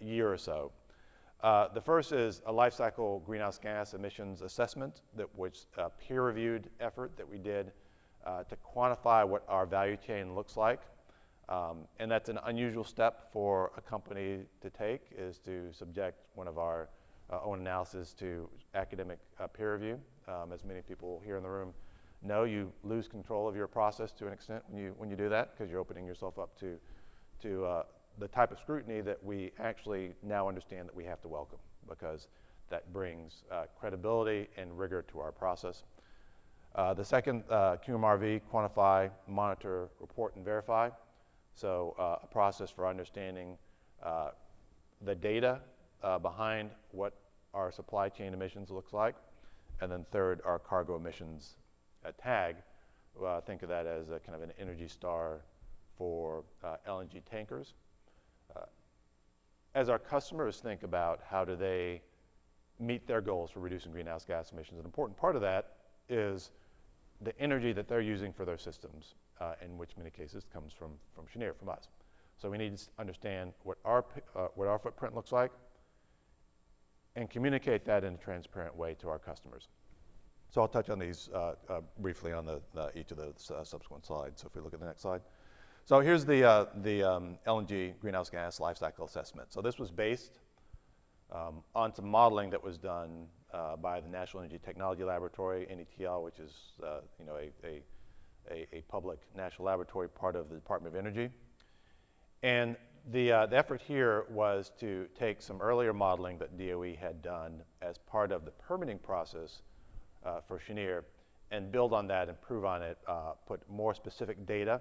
[SPEAKER 4] year or so. The first is a life cycle greenhouse gas emissions assessment, which a peer-reviewed effort that we did to quantify what our value chain looks like. And that's an unusual step for a company to take, is to subject one of our own analysis to academic peer review. As many people here in the room know, you lose control of your process to an extent when you do that, because you're opening yourself up to the type of scrutiny that we actually now understand that we have to welcome, because that brings credibility and rigor to our process. The second, QMRV, quantify, monitor, report, and verify. So a process for understanding the data behind what our supply chain emissions looks like. And then third, our cargo emissions tag. Think of that as a kind of an Energy Star for LNG tankers. As our customers think about how do they meet their goals for reducing greenhouse gas emissions, an important part of that is the energy that they're using for their systems, in which many cases comes from Cheniere, from us. So we need to understand what our footprint looks like and communicate that in a transparent way to our customers. So I'll touch on these briefly on each of the subsequent slides. So if we look at the next slide. So here's the LNG greenhouse gas life cycle assessment. So this was based on some modeling that was done by the National Energy Technology Laboratory, NETL, which is a public national laboratory, part of the Department of Energy. And the effort here was to take some earlier modeling that DOE had done as part of the permitting process for Cheniere and build on that, improve on it, put more specific data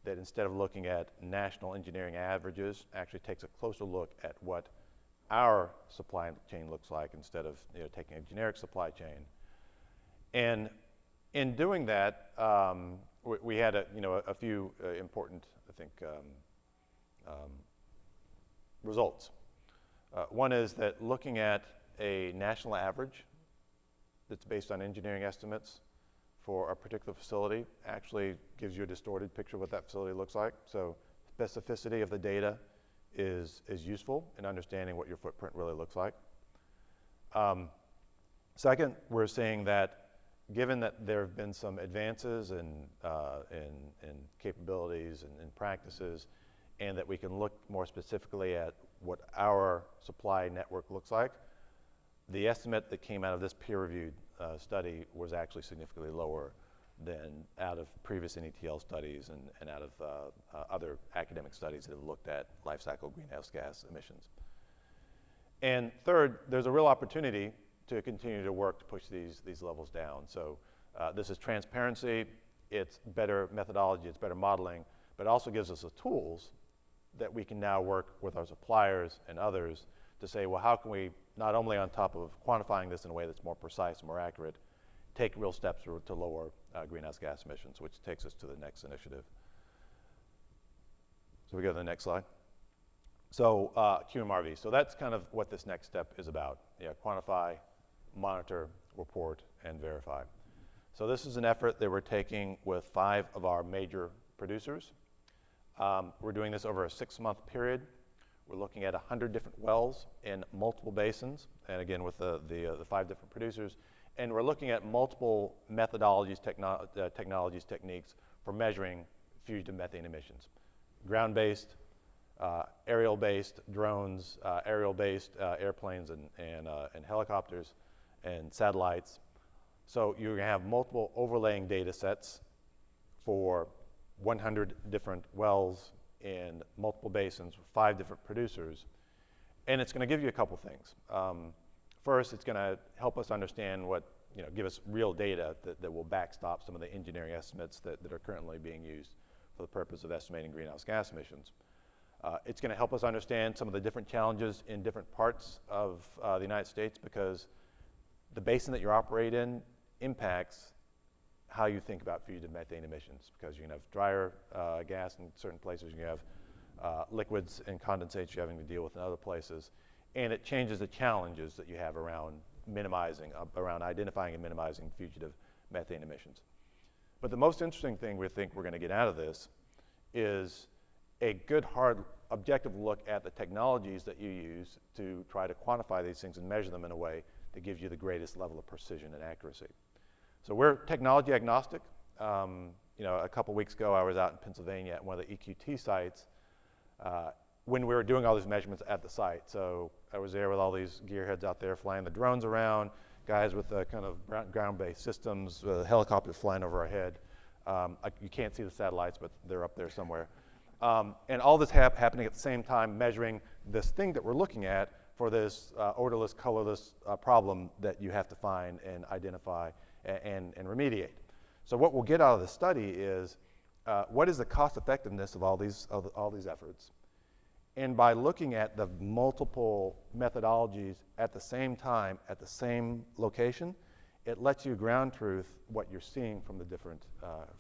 [SPEAKER 4] that instead of looking at national engineering averages, actually takes a closer look at what our supply chain looks like instead of taking a generic supply chain. And in doing that, we had a few important, I think, results. One is that looking at a national average that's based on engineering estimates for a particular facility actually gives you a distorted picture of what that facility looks like. So specificity of the data is useful in understanding what your footprint really looks like. Second, we're seeing that given that there have been some advances in capabilities and practices, and that we can look more specifically at what our supply network looks like, the estimate that came out of this peer-reviewed study was actually significantly lower than out of previous NETL studies and out of other academic studies that have looked at life cycle greenhouse gas emissions. And third, there's a real opportunity to continue to work to push these levels down. So this is transparency, it's better methodology, it's better modeling, but it also gives us the tools that we can now work with our suppliers and others to say, well, how can we, not only on top of quantifying this in a way that's more precise and more accurate, take real steps to lower greenhouse gas emissions, which takes us to the next initiative. So we go to the next slide. So QMRV. So that's kind of what this next step is about. Quantify, monitor, report, and verify. So this is an effort that we're taking with 5 of our major producers. We're doing this over a 6-month period. We're looking at 100 different wells in multiple basins, and again with the 5 different producers. And we're looking at multiple methodologies, technologies, techniques for measuring fugitive methane emissions. Ground-based, aerial-based drones, aerial-based airplanes and helicopters, and satellites. So you're going to have multiple overlaying data sets for 100 different wells in multiple basins with 5 different producers. And it's going to give you a couple things. First, it's going to help us understand give us real data that will backstop some of the engineering estimates that are currently being used for the purpose of estimating greenhouse gas emissions. It's going to help us understand some of the different challenges in different parts of the United States, because the basin that you operate in impacts how you think about fugitive methane emissions, because you can have drier gas in certain places, you can have liquids and condensates you're having to deal with in other places, and it changes the challenges that you have around identifying and minimizing fugitive methane emissions. But the most interesting thing we think we're going to get out of this is a good hard objective look at the technologies that you use to try to quantify these things and measure them in a way that gives you the greatest level of precision and accuracy. So we're technology agnostic. A couple weeks ago, I was out in Pennsylvania at one of the EQT sites when we were doing all these measurements at the site. So I was there with all these gearheads out there flying the drones around, guys with kind of ground-based systems, helicopters flying over our head. You can't see the satellites, but they're up there somewhere. And all this happening at the same time, measuring this thing that we're looking at for this odorless, colorless problem that you have to find and identify and remediate. So what we'll get out of the study is what is the cost effectiveness of all these efforts? And by looking at the multiple methodologies at the same time, at the same location, it lets you ground truth what you're seeing from the different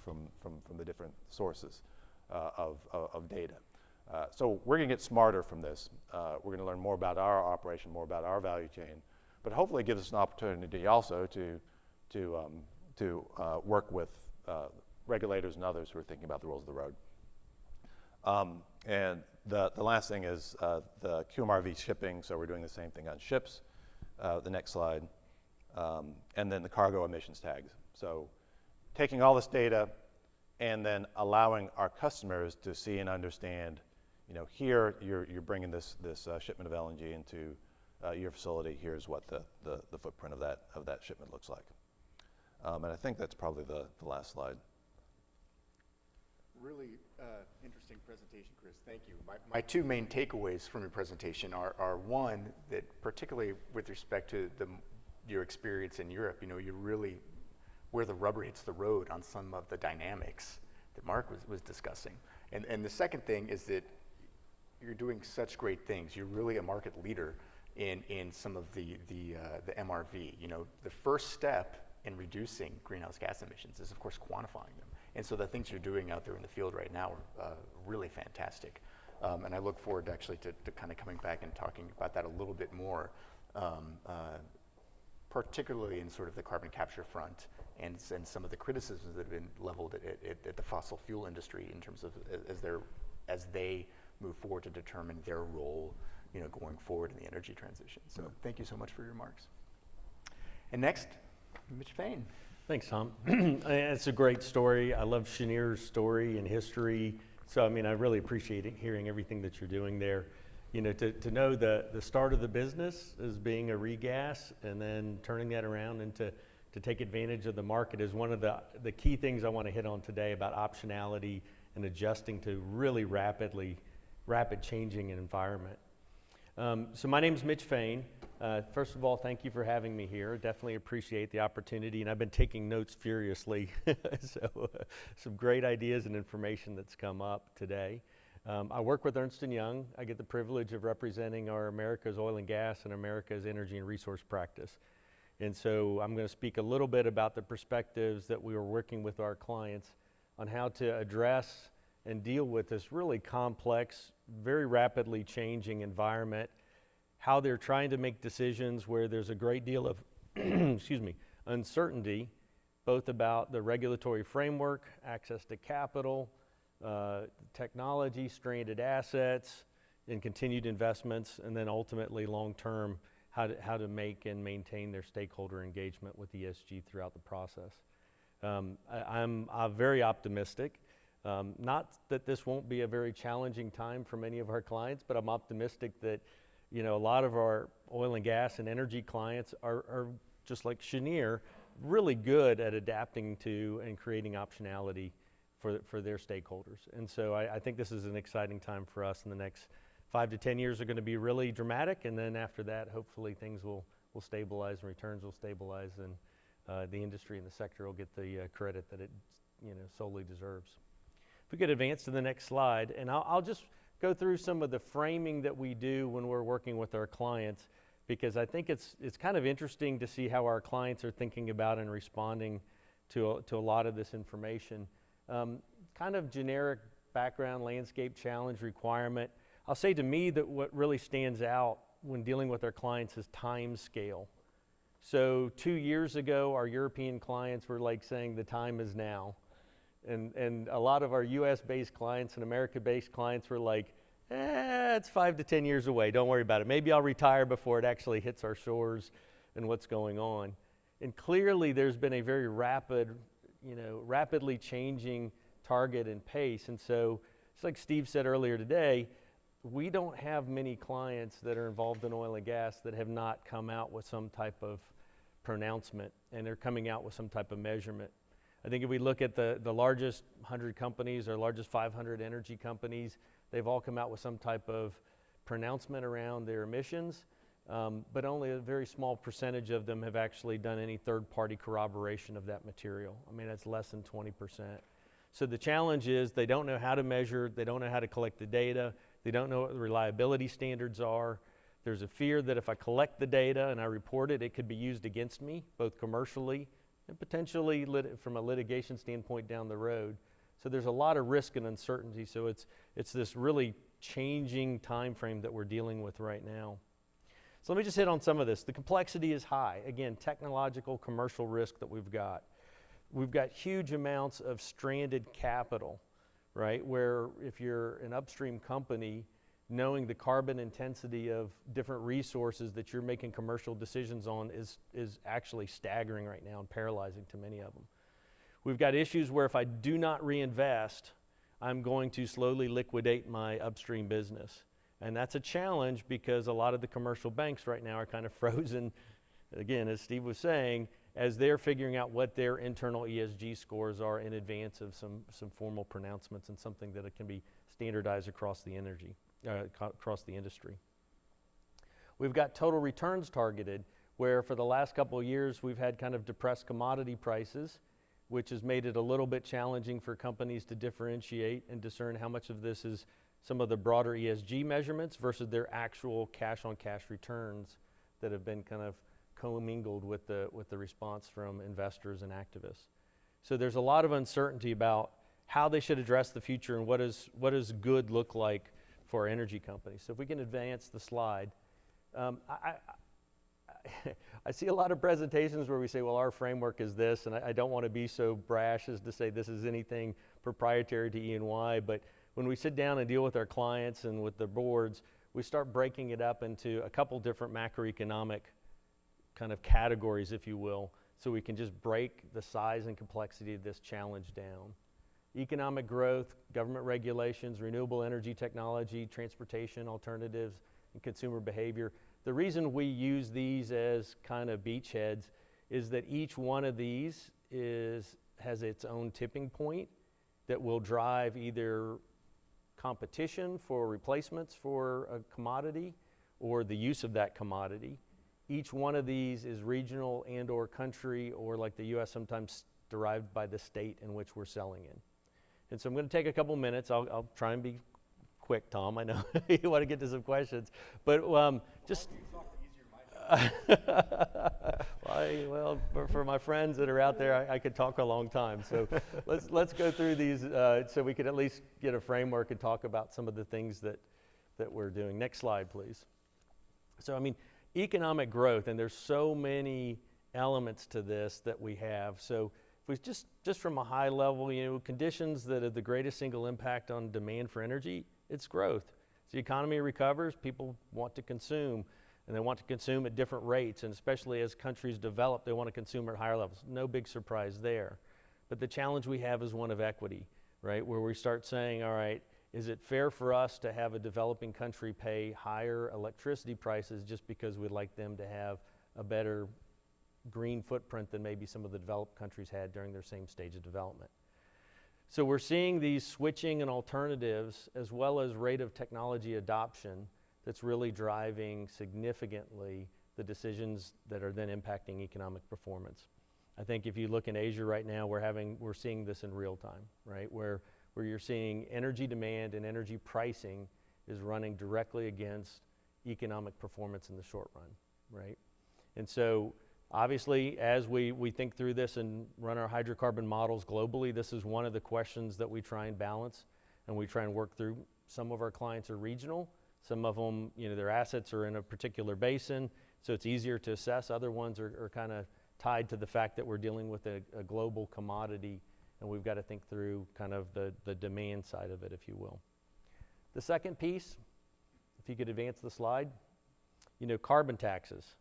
[SPEAKER 4] from the different sources of data. So we're going to get smarter from this. We're going to learn more about our operation, more about our value chain, but hopefully it gives us an opportunity also to work with regulators and others who are thinking about the rules of the road. And the last thing is the QMRV shipping. So we're doing the same thing on ships. The next slide. And then the cargo emissions tags. So taking all this data and then allowing our customers to see and understand, here you're bringing this shipment of LNG into your facility. Here's what the footprint of that shipment looks like. And I think that's probably the last slide.
[SPEAKER 2] Really interesting presentation, Chris. Thank you. My two main takeaways from your presentation are one, that particularly with respect to your experience in Europe, you really where the rubber hits the road on some of the dynamics that Mark was discussing. And the second thing is that you're doing such great things. You're really a market leader in some of the MRV. The first step in reducing greenhouse gas emissions is, of course, quantifying them. And so the things you're doing out there in the field right now are really fantastic. And I look forward actually to kind of coming back and talking about that a little bit more, particularly in sort of the carbon capture front and some of the criticisms that have been leveled at the fossil fuel industry in terms of as they move forward to determine their role, going forward in the energy transition. So thank you so much for your remarks. And next, Mitch Fane.
[SPEAKER 5] Thanks, Tom. It's a great story. I love Cheniere's story and history. So, I really appreciate hearing everything that you're doing there. To know the start of the business as being a regas and then turning that around and to take advantage of the market is one of the key things I want to hit on today about optionality and adjusting to really rapid changing environment. So my name is Mitch Fane. First of all, thank you for having me here. Definitely appreciate the opportunity, and I've been taking notes furiously. So some great ideas and information that's come up today. I work with Ernst & Young. I get the privilege of representing our America's oil and gas and America's energy and resource practice. And so I'm going to speak a little bit about the perspectives that we were working with our clients on how to address and deal with this really complex, very rapidly changing environment, how they're trying to make decisions where there's a great deal of uncertainty, both about the regulatory framework, access to capital, technology, stranded assets, and continued investments, and then ultimately long-term, how to make and maintain their stakeholder engagement with ESG throughout the process. I'm very optimistic. Not that this won't be a very challenging time for many of our clients, but I'm optimistic that a lot of our oil and gas and energy clients are just like Cheniere, really good at adapting to and creating optionality for their stakeholders. And so I think this is an exciting time for us. In the next 5 to 10 years are going to be really dramatic, and then after that, hopefully things will stabilize and returns will stabilize, and the industry and the sector will get the credit that it solely deserves. If we could advance to the next slide, and I'll just go through some of the framing that we do when we're working with our clients, because I think it's kind of interesting to see how our clients are thinking about and responding to a lot of this information. Kind of generic background, landscape, challenge, requirement. I'll say to me that what really stands out when dealing with our clients is time scale. So 2 years ago, our European clients were like saying the time is now. And a lot of our US-based clients and America-based clients were like, It's 5 to 10 years away. Don't worry about it. Maybe I'll retire before it actually hits our shores and what's going on. And clearly there's been a very rapidly changing target and pace. And so it's like Steve said earlier today, we don't have many clients that are involved in oil and gas that have not come out with some type of pronouncement, and they're coming out with some type of measurement. I think if we look at the largest 100 companies or largest 500 energy companies, they've all come out with some type of pronouncement around their emissions, but only a very small percentage of them have actually done any third-party corroboration of that material. I mean, that's less than 20%. So the challenge is they don't know how to measure, they don't know how to collect the data, they don't know what the reliability standards are. There's a fear that if I collect the data and I report it, it could be used against me, both commercially and potentially from a litigation standpoint down the road. So there's a lot of risk and uncertainty. So it's this really changing time frame that we're dealing with right now. So let me just hit on some of this. The complexity is high. Again, technological, commercial risk that we've got. We've got huge amounts of stranded capital, right? Where if you're an upstream company, knowing the carbon intensity of different resources that you're making commercial decisions on is actually staggering right now and paralyzing to many of them. We've got issues where if I do not reinvest, I'm going to slowly liquidate my upstream business. And that's a challenge because a lot of the commercial banks right now are kind of frozen, again, as Steve was saying, as they're figuring out what their internal ESG scores are in advance of some formal pronouncements and something that it can be standardized across the industry. We've got total returns targeted, where for the last couple of years we've had kind of depressed commodity prices, which has made it a little bit challenging for companies to differentiate and discern how much of this is some of the broader ESG measurements versus their actual cash-on-cash returns that have been kind of commingled with the response from investors and activists. So there's a lot of uncertainty about how they should address the future and what does good look like for energy companies. So if we can advance the slide. I see a lot of presentations where we say, well, our framework is this, and I don't want to be so brash as to say this is anything proprietary to E&Y, but when we sit down and deal with our clients and with the boards, we start breaking it up into a couple different macroeconomic kind of categories, if you will, so we can just break the size and complexity of this challenge down. Economic growth, government regulations, renewable energy technology, transportation alternatives, and consumer behavior. The reason we use these as kind of beachheads is that each one of these has its own tipping point that will drive either competition for replacements for a commodity or the use of that commodity. Each one of these is regional and or country, or like the US, sometimes derived by the state in which we're selling in. And so I'm going to take a couple minutes. I'll try and be quick, Tom. I know you want to get to some questions, but just well, for my friends that are out there, I could talk a long time. So let's go through these so we could at least get a framework and talk about some of the ththings that we're doing. Next slide, please. So I mean, economic growth, and there's so many elements to this that we have. So if we just from a high level, conditions that have the greatest single impact on demand for energy, it's growth. As the economy recovers, people want to consume, and they want to consume at different rates, and especially as countries develop, they want to consume at higher levels. No big surprise there. But the challenge we have is one of equity, right? Where we start saying, all right, is it fair for us to have a developing country pay higher electricity prices just because we'd like them to have a better green footprint than maybe some of the developed countries had during their same stage of development? So we're seeing these switching and alternatives, as well as rate of technology adoption, that's really driving significantly the decisions that are then impacting economic performance. I think if you look in Asia right now, we're seeing this in real time, right? Where you're seeing energy demand and energy pricing is running directly against economic performance in the short run, right? And so obviously, as we think through this and run our hydrocarbon models globally, this is one of the questions that we try and balance and we try and work through. Some of our clients are regional. Some of them, their assets are in a particular basin, so it's easier to assess. Other ones are kind of tied to the fact that we're dealing with a global commodity, and we've got to think through kind of the demand side of it, if you will. The second piece, if you could advance the slide, carbon taxes.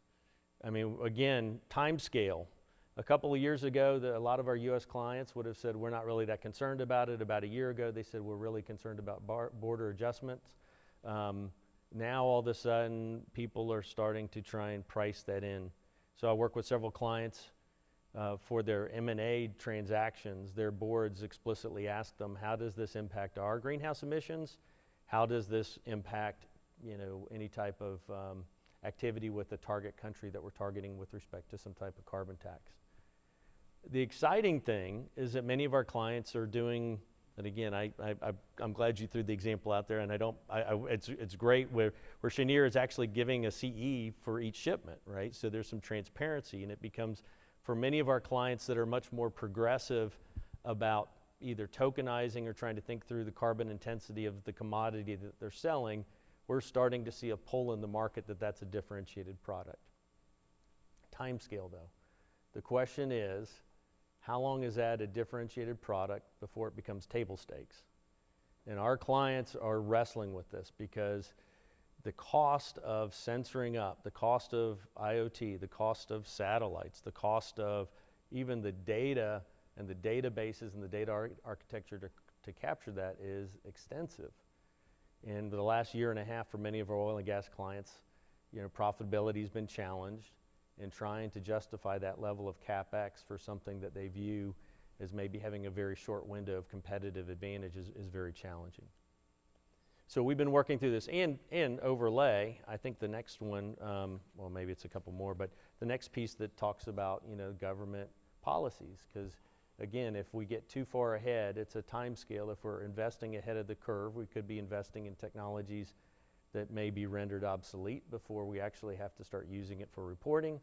[SPEAKER 5] I mean, again, time scale. A couple of years ago, a lot of our U.S. clients would have said, we're not really that concerned about it. About a year ago, they said, we're really concerned about border adjustments. Now, all of a sudden, people are starting to try and price that in. So I work with several clients for their M&A transactions. Their boards explicitly ask them, how does this impact our greenhouse emissions? How does this impact, any type of activity with the target country that we're targeting with respect to some type of carbon tax? The exciting thing is that many of our clients are doing, and again, I'm glad you threw the example out there, and it's great where Cheniere is actually giving a CE for each shipment, right? So there's some transparency, and it becomes, for many of our clients that are much more progressive about either tokenizing or trying to think through the carbon intensity of the commodity that they're selling, we're starting to see a pull in the market that's a differentiated product. Timescale, though. The question is, how long is that a differentiated product before it becomes table stakes? And our clients are wrestling with this because the cost of censoring up, the cost of IoT, the cost of satellites, the cost of even the data and the databases and the data architecture to capture that is extensive. And for the last year and a half, for many of our oil and gas clients, profitability has been challenged, and trying to justify that level of CapEx for something that they view as maybe having a very short window of competitive advantage is very challenging. So we've been working through this, and overlay, I think the next one, well, maybe it's a couple more, but the next piece that talks about, government policies, because again, if we get too far ahead, it's a time scale. If we're investing ahead of the curve, we could be investing in technologies that may be rendered obsolete before we actually have to start using it for reporting.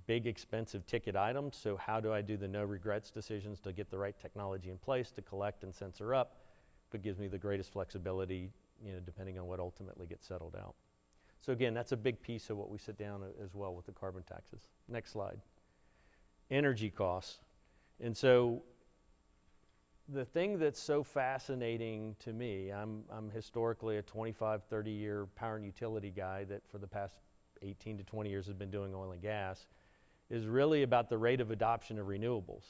[SPEAKER 5] Big expensive ticket items, so how do I do the no regrets decisions to get the right technology in place to collect and censor up, but gives me the greatest flexibility, depending on what ultimately gets settled out. So again, that's a big piece of what we sit down as well with the carbon taxes. Next slide. Energy costs. And so the thing that's so fascinating to me, I'm historically a 25, 30-year power and utility guy that for the past 18 to 20 years has been doing oil and gas, is really about the rate of adoption of renewables.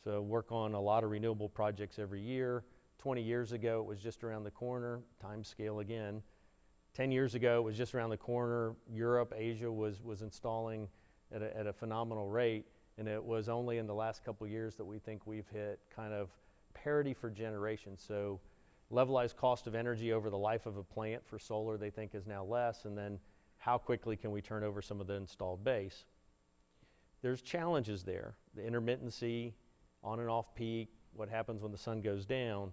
[SPEAKER 5] So work on a lot of renewable projects every year. 20 years ago, it was just around the corner, time scale again. 10 years ago, it was just around the corner. Europe, Asia was installing at a phenomenal rate. And it was only in the last couple of years that we think we've hit kind of parity for generation. So levelized cost of energy over the life of a plant for solar, they think, is now less. And then how quickly can we turn over some of the installed base? There's challenges there. The intermittency, on and off peak, what happens when the sun goes down.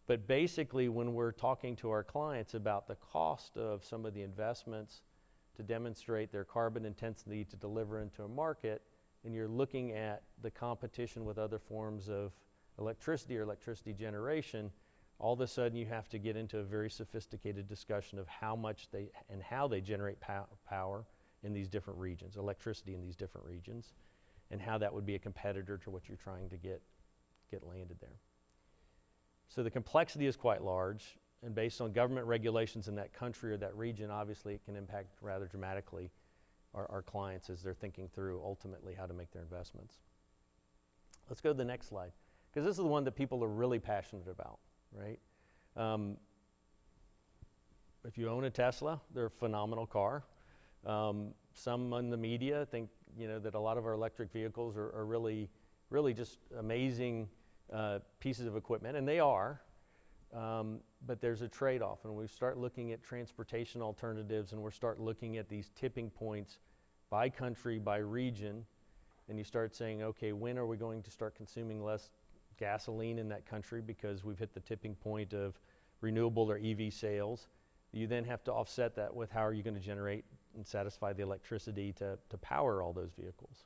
[SPEAKER 5] But basically, when we're talking to our clients about the cost of some of the investments to demonstrate their carbon intensity to deliver into a market, and you're looking at the competition with other forms of electricity or electricity generation, all of a sudden you have to get into a very sophisticated discussion of how much and how they generate power in these different regions, electricity in these different regions, and how that would be a competitor to what you're trying to get landed there. So the complexity is quite large, and based on government regulations in that country or that region, obviously it can impact rather dramatically our clients as they're thinking through ultimately how to make their investments. Let's go to the next slide, because this is the one that people are really passionate about, right? If you own a Tesla, they're a phenomenal car. Some in the media think that a lot of our electric vehicles are really just amazing pieces of equipment, and they are. But there's a trade-off, and we start looking at transportation alternatives, and we start looking at these tipping points by country, by region, and you start saying, okay, when are we going to start consuming less gasoline in that country because we've hit the tipping point of renewable or EV sales? You then have to offset that with how are you going to generate and satisfy the electricity to power all those vehicles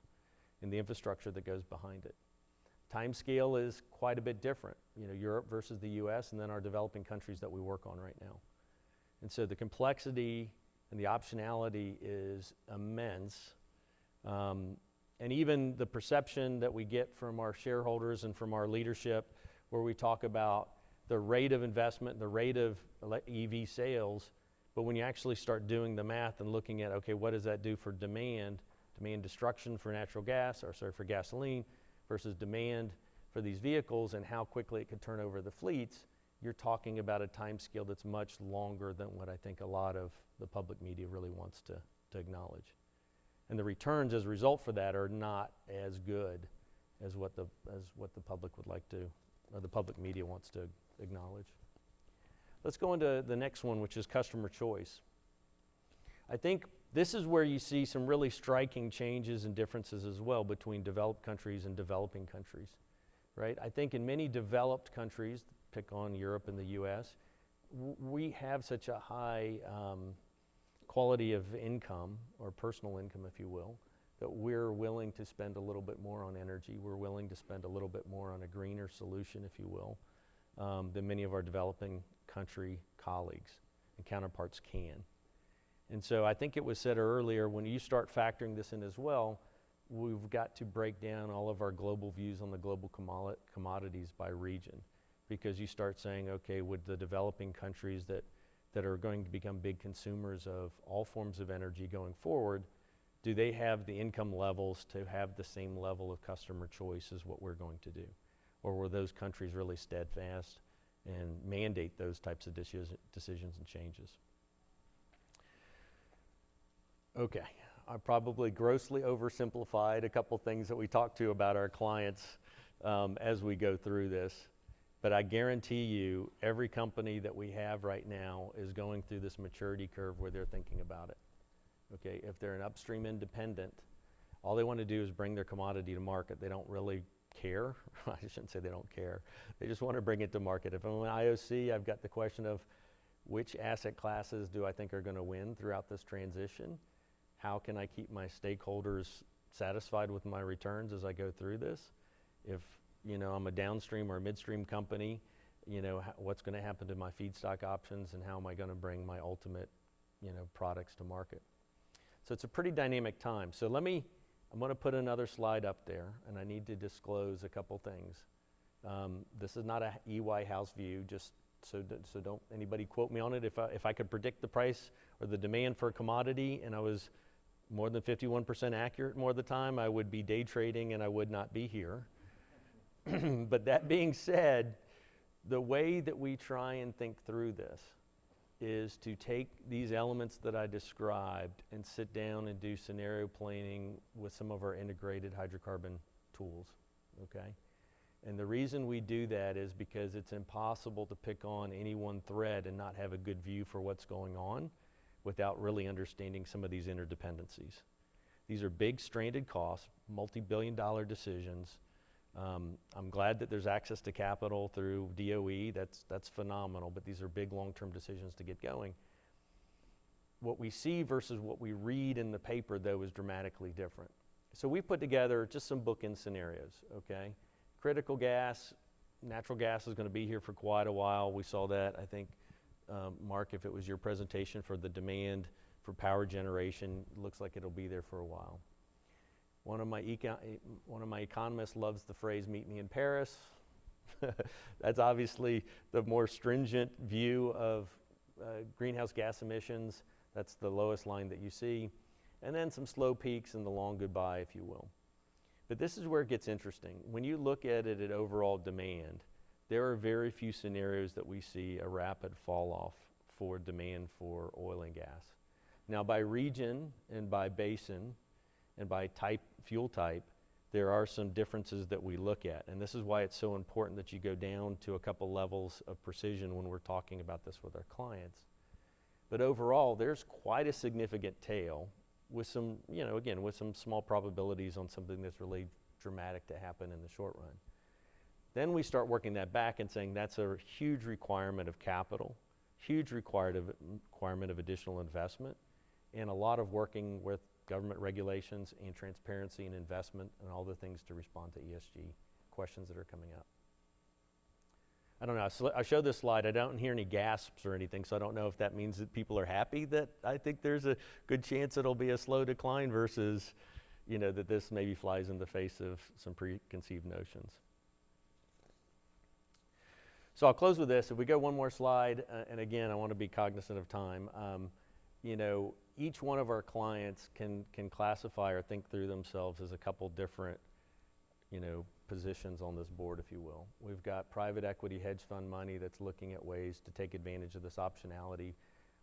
[SPEAKER 5] and the infrastructure that goes behind it. Time scale is quite a bit different, Europe versus the US, and then our developing countries that we work on right now. And so the complexity and the optionality is immense. And even the perception that we get from our shareholders and from our leadership, where we talk about the rate of investment, the rate of EV sales, but when you actually start doing the math and looking at, okay, what does that do for demand destruction for natural gas, or sorry, for gasoline, versus demand for these vehicles and how quickly it could turn over the fleets, you're talking about a time scale that's much longer than what I think a lot of the public media really wants to acknowledge. And the returns as a result for that are not as good as what the public would like to, or the public media wants to acknowledge. Let's go into the next one, which is customer choice. I think this is where you see some really striking changes and differences as well between developed countries and developing countries, right? I think in many developed countries, pick on Europe and the US, we have such a high quality of income, or personal income, if you will, that we're willing to spend a little bit more on energy. We're willing to spend a little bit more on a greener solution, if you will, than many of our developing country colleagues and counterparts can. And so I think it was said earlier, when you start factoring this in as well, we've got to break down all of our global views on the global commodities by region. Because you start saying, okay, would the developing countries that are going to become big consumers of all forms of energy going forward, do they have the income levels to have the same level of customer choice as what we're going to do? Or were those countries really steadfast and mandate those types of decisions and changes? Okay, I probably grossly oversimplified a couple things that we talked to about our clients as we go through this. But I guarantee you, every company that we have right now is going through this maturity curve where they're thinking about it. Okay, if they're an upstream independent, all they want to do is bring their commodity to market. They don't really care. I shouldn't say they don't care. They just want to bring it to market. If I'm an IOC, I've got the question of which asset classes do I think are going to win throughout this transition? How can I keep my stakeholders satisfied with my returns as I go through this? If I'm a downstream or a midstream company, what's going to happen to my feedstock options, and how am I going to bring my ultimate, products to market? So it's a pretty dynamic time. So I'm going to put another slide up there, and I need to disclose a couple things. This is not a EY house view, just so don't anybody quote me on it. If I could predict the price or the demand for a commodity, and I was more than 51% accurate more of the time, I would be day trading and I would not be here. But that being said, the way that we try and think through this is to take these elements that I described and sit down and do scenario planning with some of our integrated hydrocarbon tools, okay? And the reason we do that is because it's impossible to pick on any one thread and not have a good view for what's going on without really understanding some of these interdependencies. These are big stranded costs, multi-billion-dollar decisions. I'm glad that there's access to capital through DOE. That's phenomenal, but these are big long-term decisions to get going. What we see versus what we read in the paper, though, is dramatically different. So we put together just some bookend scenarios, okay? Critical gas, natural gas is going to be here for quite a while. We saw that, I think, Mark, if it was your presentation for the demand for power generation, it looks like it'll be there for a while. One of my economists loves the phrase, "meet me in Paris." That's obviously the more stringent view of greenhouse gas emissions. That's the lowest line that you see. And then some slow peaks and the long goodbye, if you will. But this is where it gets interesting. When you look at it at overall demand, there are very few scenarios that we see a rapid fall off for demand for oil and gas. Now, by region and by basin and by fuel type, there are some differences that we look at. And this is why it's so important that you go down to a couple levels of precision when we're talking about this with our clients. But overall, there's quite a significant tail with some, again, with some small probabilities on something that's really dramatic to happen in the short run. Then we start working that back and saying that's a huge requirement of capital, huge requirement of additional investment, and a lot of working with government regulations and transparency and investment and all the things to respond to ESG questions that are coming up. I don't know, I showed this slide, I don't hear any gasps or anything, so I don't know if that means that people are happy that I think there's a good chance it'll be a slow decline versus, that this maybe flies in the face of some preconceived notions. So I'll close with this. If we go one more slide, and again, I want to be cognizant of time. You know, each one of our clients can classify or think through themselves as a couple different, you know, positions on this board, if you will. We've got private equity hedge fund money that's looking at ways to take advantage of this optionality.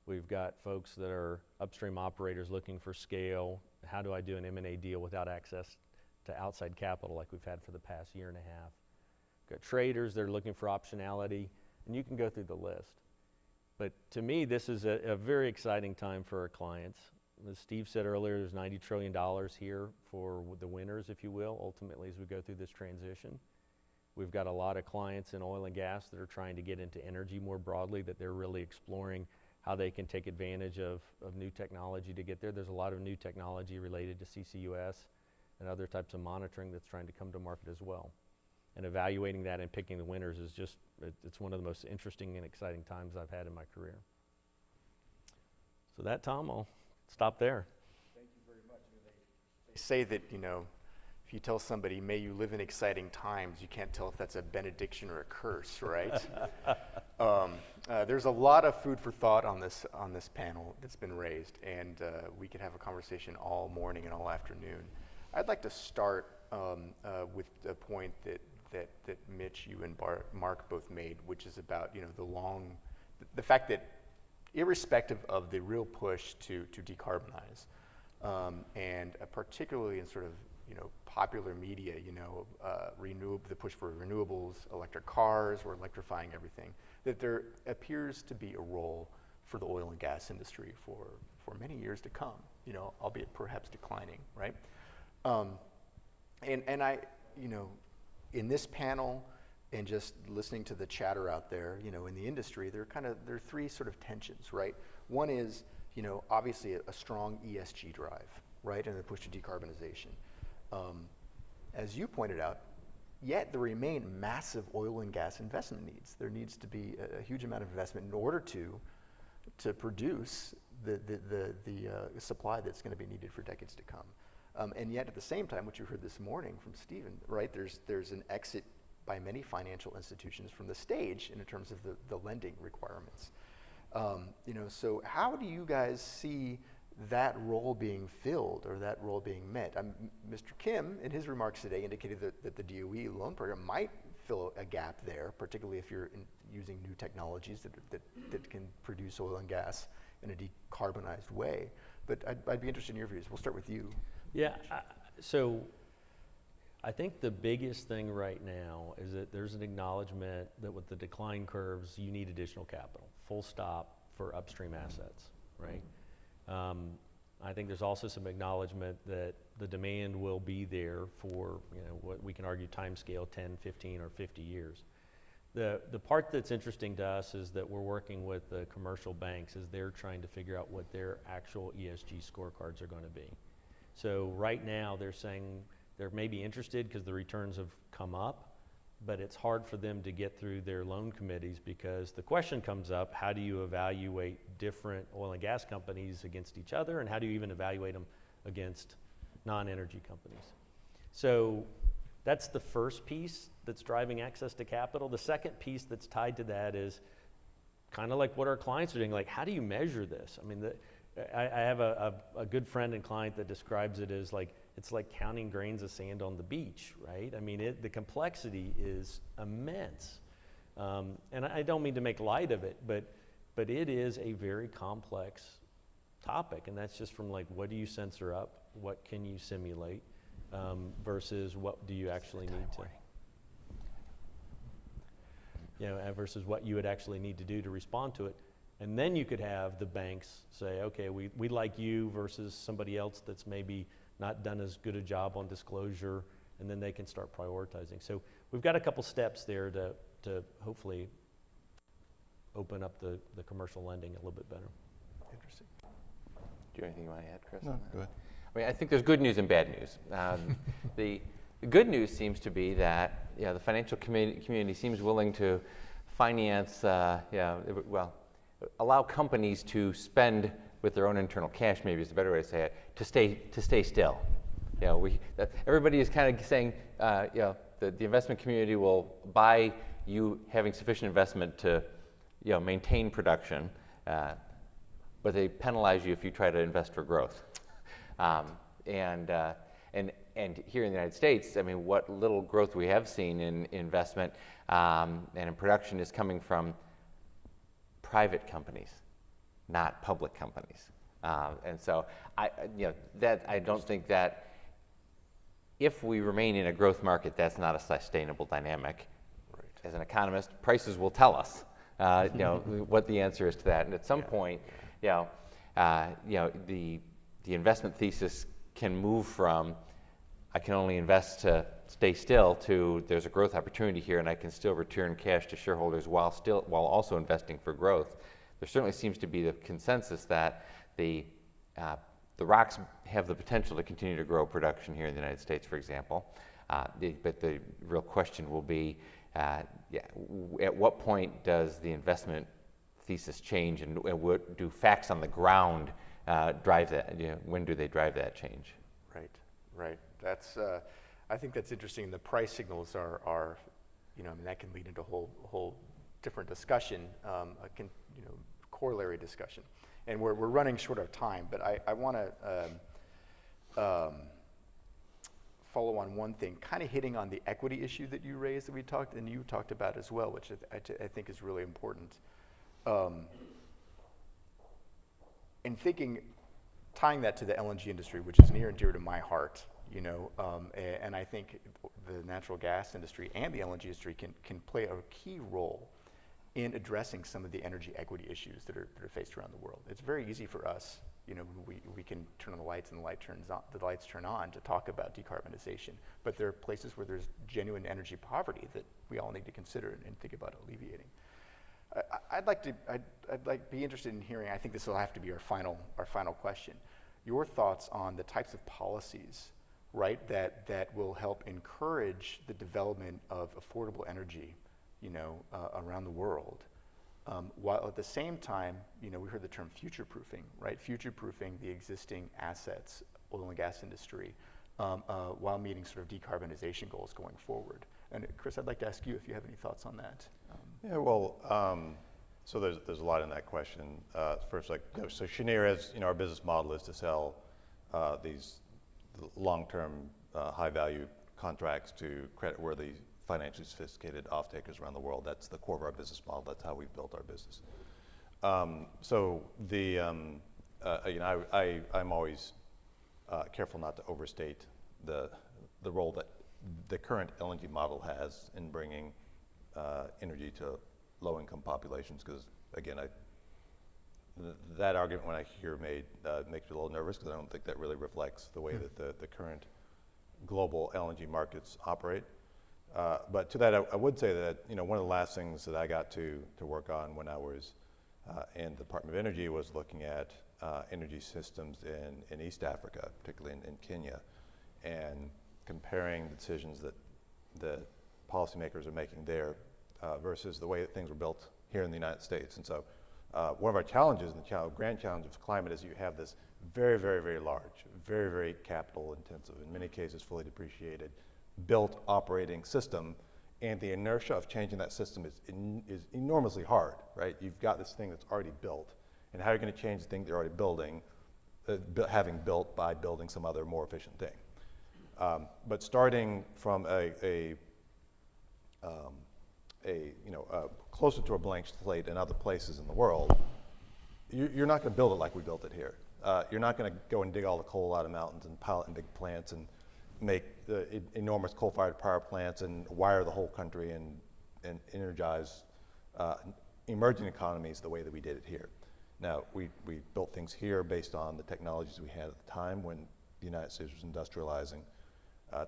[SPEAKER 5] We've got folks that are upstream operators looking for scale. How do I do an M&A deal without access to outside capital like we've had for the past year and a half? We've got traders that are looking for optionality, and you can go through the list. But to me, this is a very exciting time for our clients. As Steve said earlier, there's $90 trillion here for the winners, if you will, ultimately as we go through this transition. We've got a lot of clients in oil and gas that are trying to get into energy more broadly, that they're really exploring how they can take advantage of new technology to get there. There's a lot of new technology related to CCUS and other types of monitoring that's trying to come to market as well. And evaluating that and picking the winners is just, it's one of the most interesting and exciting times I've had in my career. So that, Tom, I'll stop there.
[SPEAKER 2] Thank you very much. They say that, you know, if you tell somebody, may you live in exciting times, you can't tell if that's a benediction or a curse, right? There's a lot of food for thought on this panel that's been raised, and we could have a conversation all morning and all afternoon. I'd like to start with a point that Mitch, you and Mark both made, which is about, you know, the fact that irrespective of the real push to decarbonize, and particularly in sort of, you know, popular media, you know, the push for renewables, electric cars, we're electrifying everything, that there appears to be a role for the oil and gas industry for many years to come, you know, albeit perhaps declining, right? And I, you know, in this panel and just listening to the chatter out there, you know, in the industry, there are three sort of tensions, right? One is, you know, obviously a strong ESG drive, right, and the push to decarbonization. As you pointed out, yet there remain massive oil and gas investment needs. There needs to be a huge amount of investment in order to produce the supply that's going to be needed for decades to come. And yet at the same time, what you heard this morning from Stephen, right, there's an exit by many financial institutions from the stage in terms of the lending requirements. You know, so how do you guys see that role being filled or that role being met? Mr. Kim, in his remarks today, indicated that the DOE loan program might fill a gap there, particularly if you're using new technologies that can produce oil and gas in a decarbonized way. But I'd be interested in your views. We'll start with you.
[SPEAKER 5] Yeah, so I think the biggest thing right now is that there's an acknowledgement that with the decline curves, you need additional capital, full stop, for upstream assets, right? I think there's also some acknowledgement that the demand will be there for, you know, what we can argue time scale, 10, 15, or 50 years. The part that's interesting to us is that we're working with the commercial banks as they're trying to figure out what their actual ESG scorecards are going to be. So right now they're saying they're maybe interested because the returns have come up, but it's hard for them to get through their loan committees because the question comes up, how do you evaluate different oil and gas companies against each other, and how do you even evaluate them against non-energy companies? So that's the first piece that's driving access to capital. The second piece that's tied to that is kind of like what our clients are doing, like how do you measure this? I mean, I have a good friend and client that describes it as like, it's like counting grains of sand on the beach, right? I mean, the complexity is immense. And I don't mean to make light of it, but it is a very complex topic. And that's just from like, what do you censor up? What can you simulate? Versus what do you actually need to, you know, versus what you would actually need to do to respond to it. And then you could have the banks say, okay, we like you versus somebody else that's maybe not done as good a job on disclosure, and then they can start prioritizing. So we've got a couple steps there to hopefully open up the commercial lending a little bit better.
[SPEAKER 2] Interesting.
[SPEAKER 3] Do you have anything you want to add, Chris?
[SPEAKER 4] No, go ahead.
[SPEAKER 3] I mean, I think there's good news and bad news. The good news seems to be that the financial community seems willing to finance, allow companies to spend with their own internal cash, maybe is the better way to say it, to stay still. Everybody is kind of saying, the investment community will buy you having sufficient investment to maintain production, but they penalize you if you try to invest for growth. And here in the United States, I mean, what little growth we have seen in investment and in production is coming from private companies, not public companies. And so I don't think that if we remain in a growth market, that's not a sustainable dynamic.
[SPEAKER 4] Right.
[SPEAKER 3] As an economist, prices will tell us, what the answer is to that. And at some point, the investment thesis can move from I can only invest to stay still to there's a growth opportunity here and I can still return cash to shareholders while also investing for growth. There certainly seems to be the consensus that the rocks have the potential to continue to grow production here in the United States, for example. But the real question will be, at what point does the investment thesis change, and what do facts on the ground drive that? When do they drive that change?
[SPEAKER 2] Right. That's I think that's interesting. The price signals are I mean, that can lead into a whole different discussion, corollary discussion. And we're running short of time, but I want to follow on one thing, kind of hitting on the equity issue that you raised that you talked about as well, which I think is really important. And tying that to the LNG industry, which is near and dear to my heart, and I think the natural gas industry and the LNG industry can play a key role in addressing some of the energy equity issues that are faced around the world. It's very easy for us, we can turn on the lights and the lights turn on to talk about decarbonization, but there are places where there's genuine energy poverty that we all need to consider and think about alleviating. I'd be interested in hearing, I think this will have to be our final question, your thoughts on the types of policies, right, that will help encourage the development of affordable energy, around the world, while at the same time, we heard the term future-proofing, right? Future-proofing the existing assets, oil and gas industry, while meeting sort of decarbonization goals going forward. And Chris, I'd like to ask you if you have any thoughts on that.
[SPEAKER 4] So there's a lot in that question. First, so Cheniere, as our business model is to sell these long-term, high-value contracts to creditworthy, financially sophisticated off-takers around the world. That's the core of our business model. That's how we've built our business. I'm always careful not to overstate the role that the current LNG model has in bringing energy to low-income populations, because again, that argument when I hear made makes me a little nervous, because I don't think that really reflects the way that the current global LNG markets operate. But to that, I would say that one of the last things that I got to work on when I was in the Department of Energy was looking at energy systems in East Africa, particularly in Kenya, and comparing the decisions that policymakers are making there versus the way that things were built here in the United States. And so one of our challenges, and the grand challenge of climate, is you have this very, very, very large, very, very capital intensive, in many cases fully depreciated, built operating system, and the inertia of changing that system is enormously hard, right? You've got this thing that's already built, and how are you going to change the thing they're already building, having built by building some other more efficient thing? But starting from closer to a blank slate in other places in the world, you're not going to build it like we built it here. You're not going to go and dig all the coal out of mountains and pile it in big plants and make enormous coal-fired power plants and wire the whole country and energize emerging economies the way that we did it here. Now, we built things here based on the technologies we had at the time when the United States was industrializing.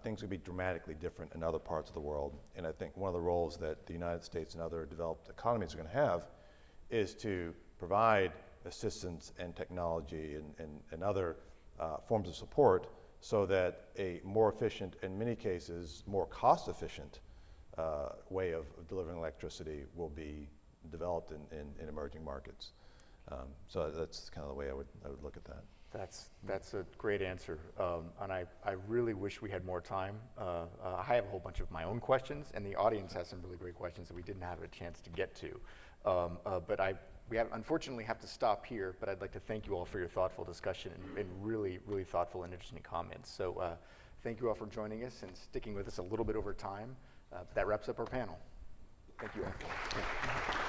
[SPEAKER 4] Things would be dramatically different in other parts of the world. And I think one of the roles that the United States and other developed economies are going to have is to provide assistance and technology and other forms of support so that a more efficient, in many cases, more cost-efficient way of delivering electricity will be developed in emerging markets. So that's kind of the way I would look at that.
[SPEAKER 2] That's a great answer, and I really wish we had more time. I have a whole bunch of my own questions, and the audience has some really great questions that we didn't have a chance to get to. But we unfortunately have to stop here, but I'd like to thank you all for your thoughtful discussion and really, really thoughtful and interesting comments. So thank you all for joining us and sticking with us a little bit over time. That wraps up our panel. Thank you all.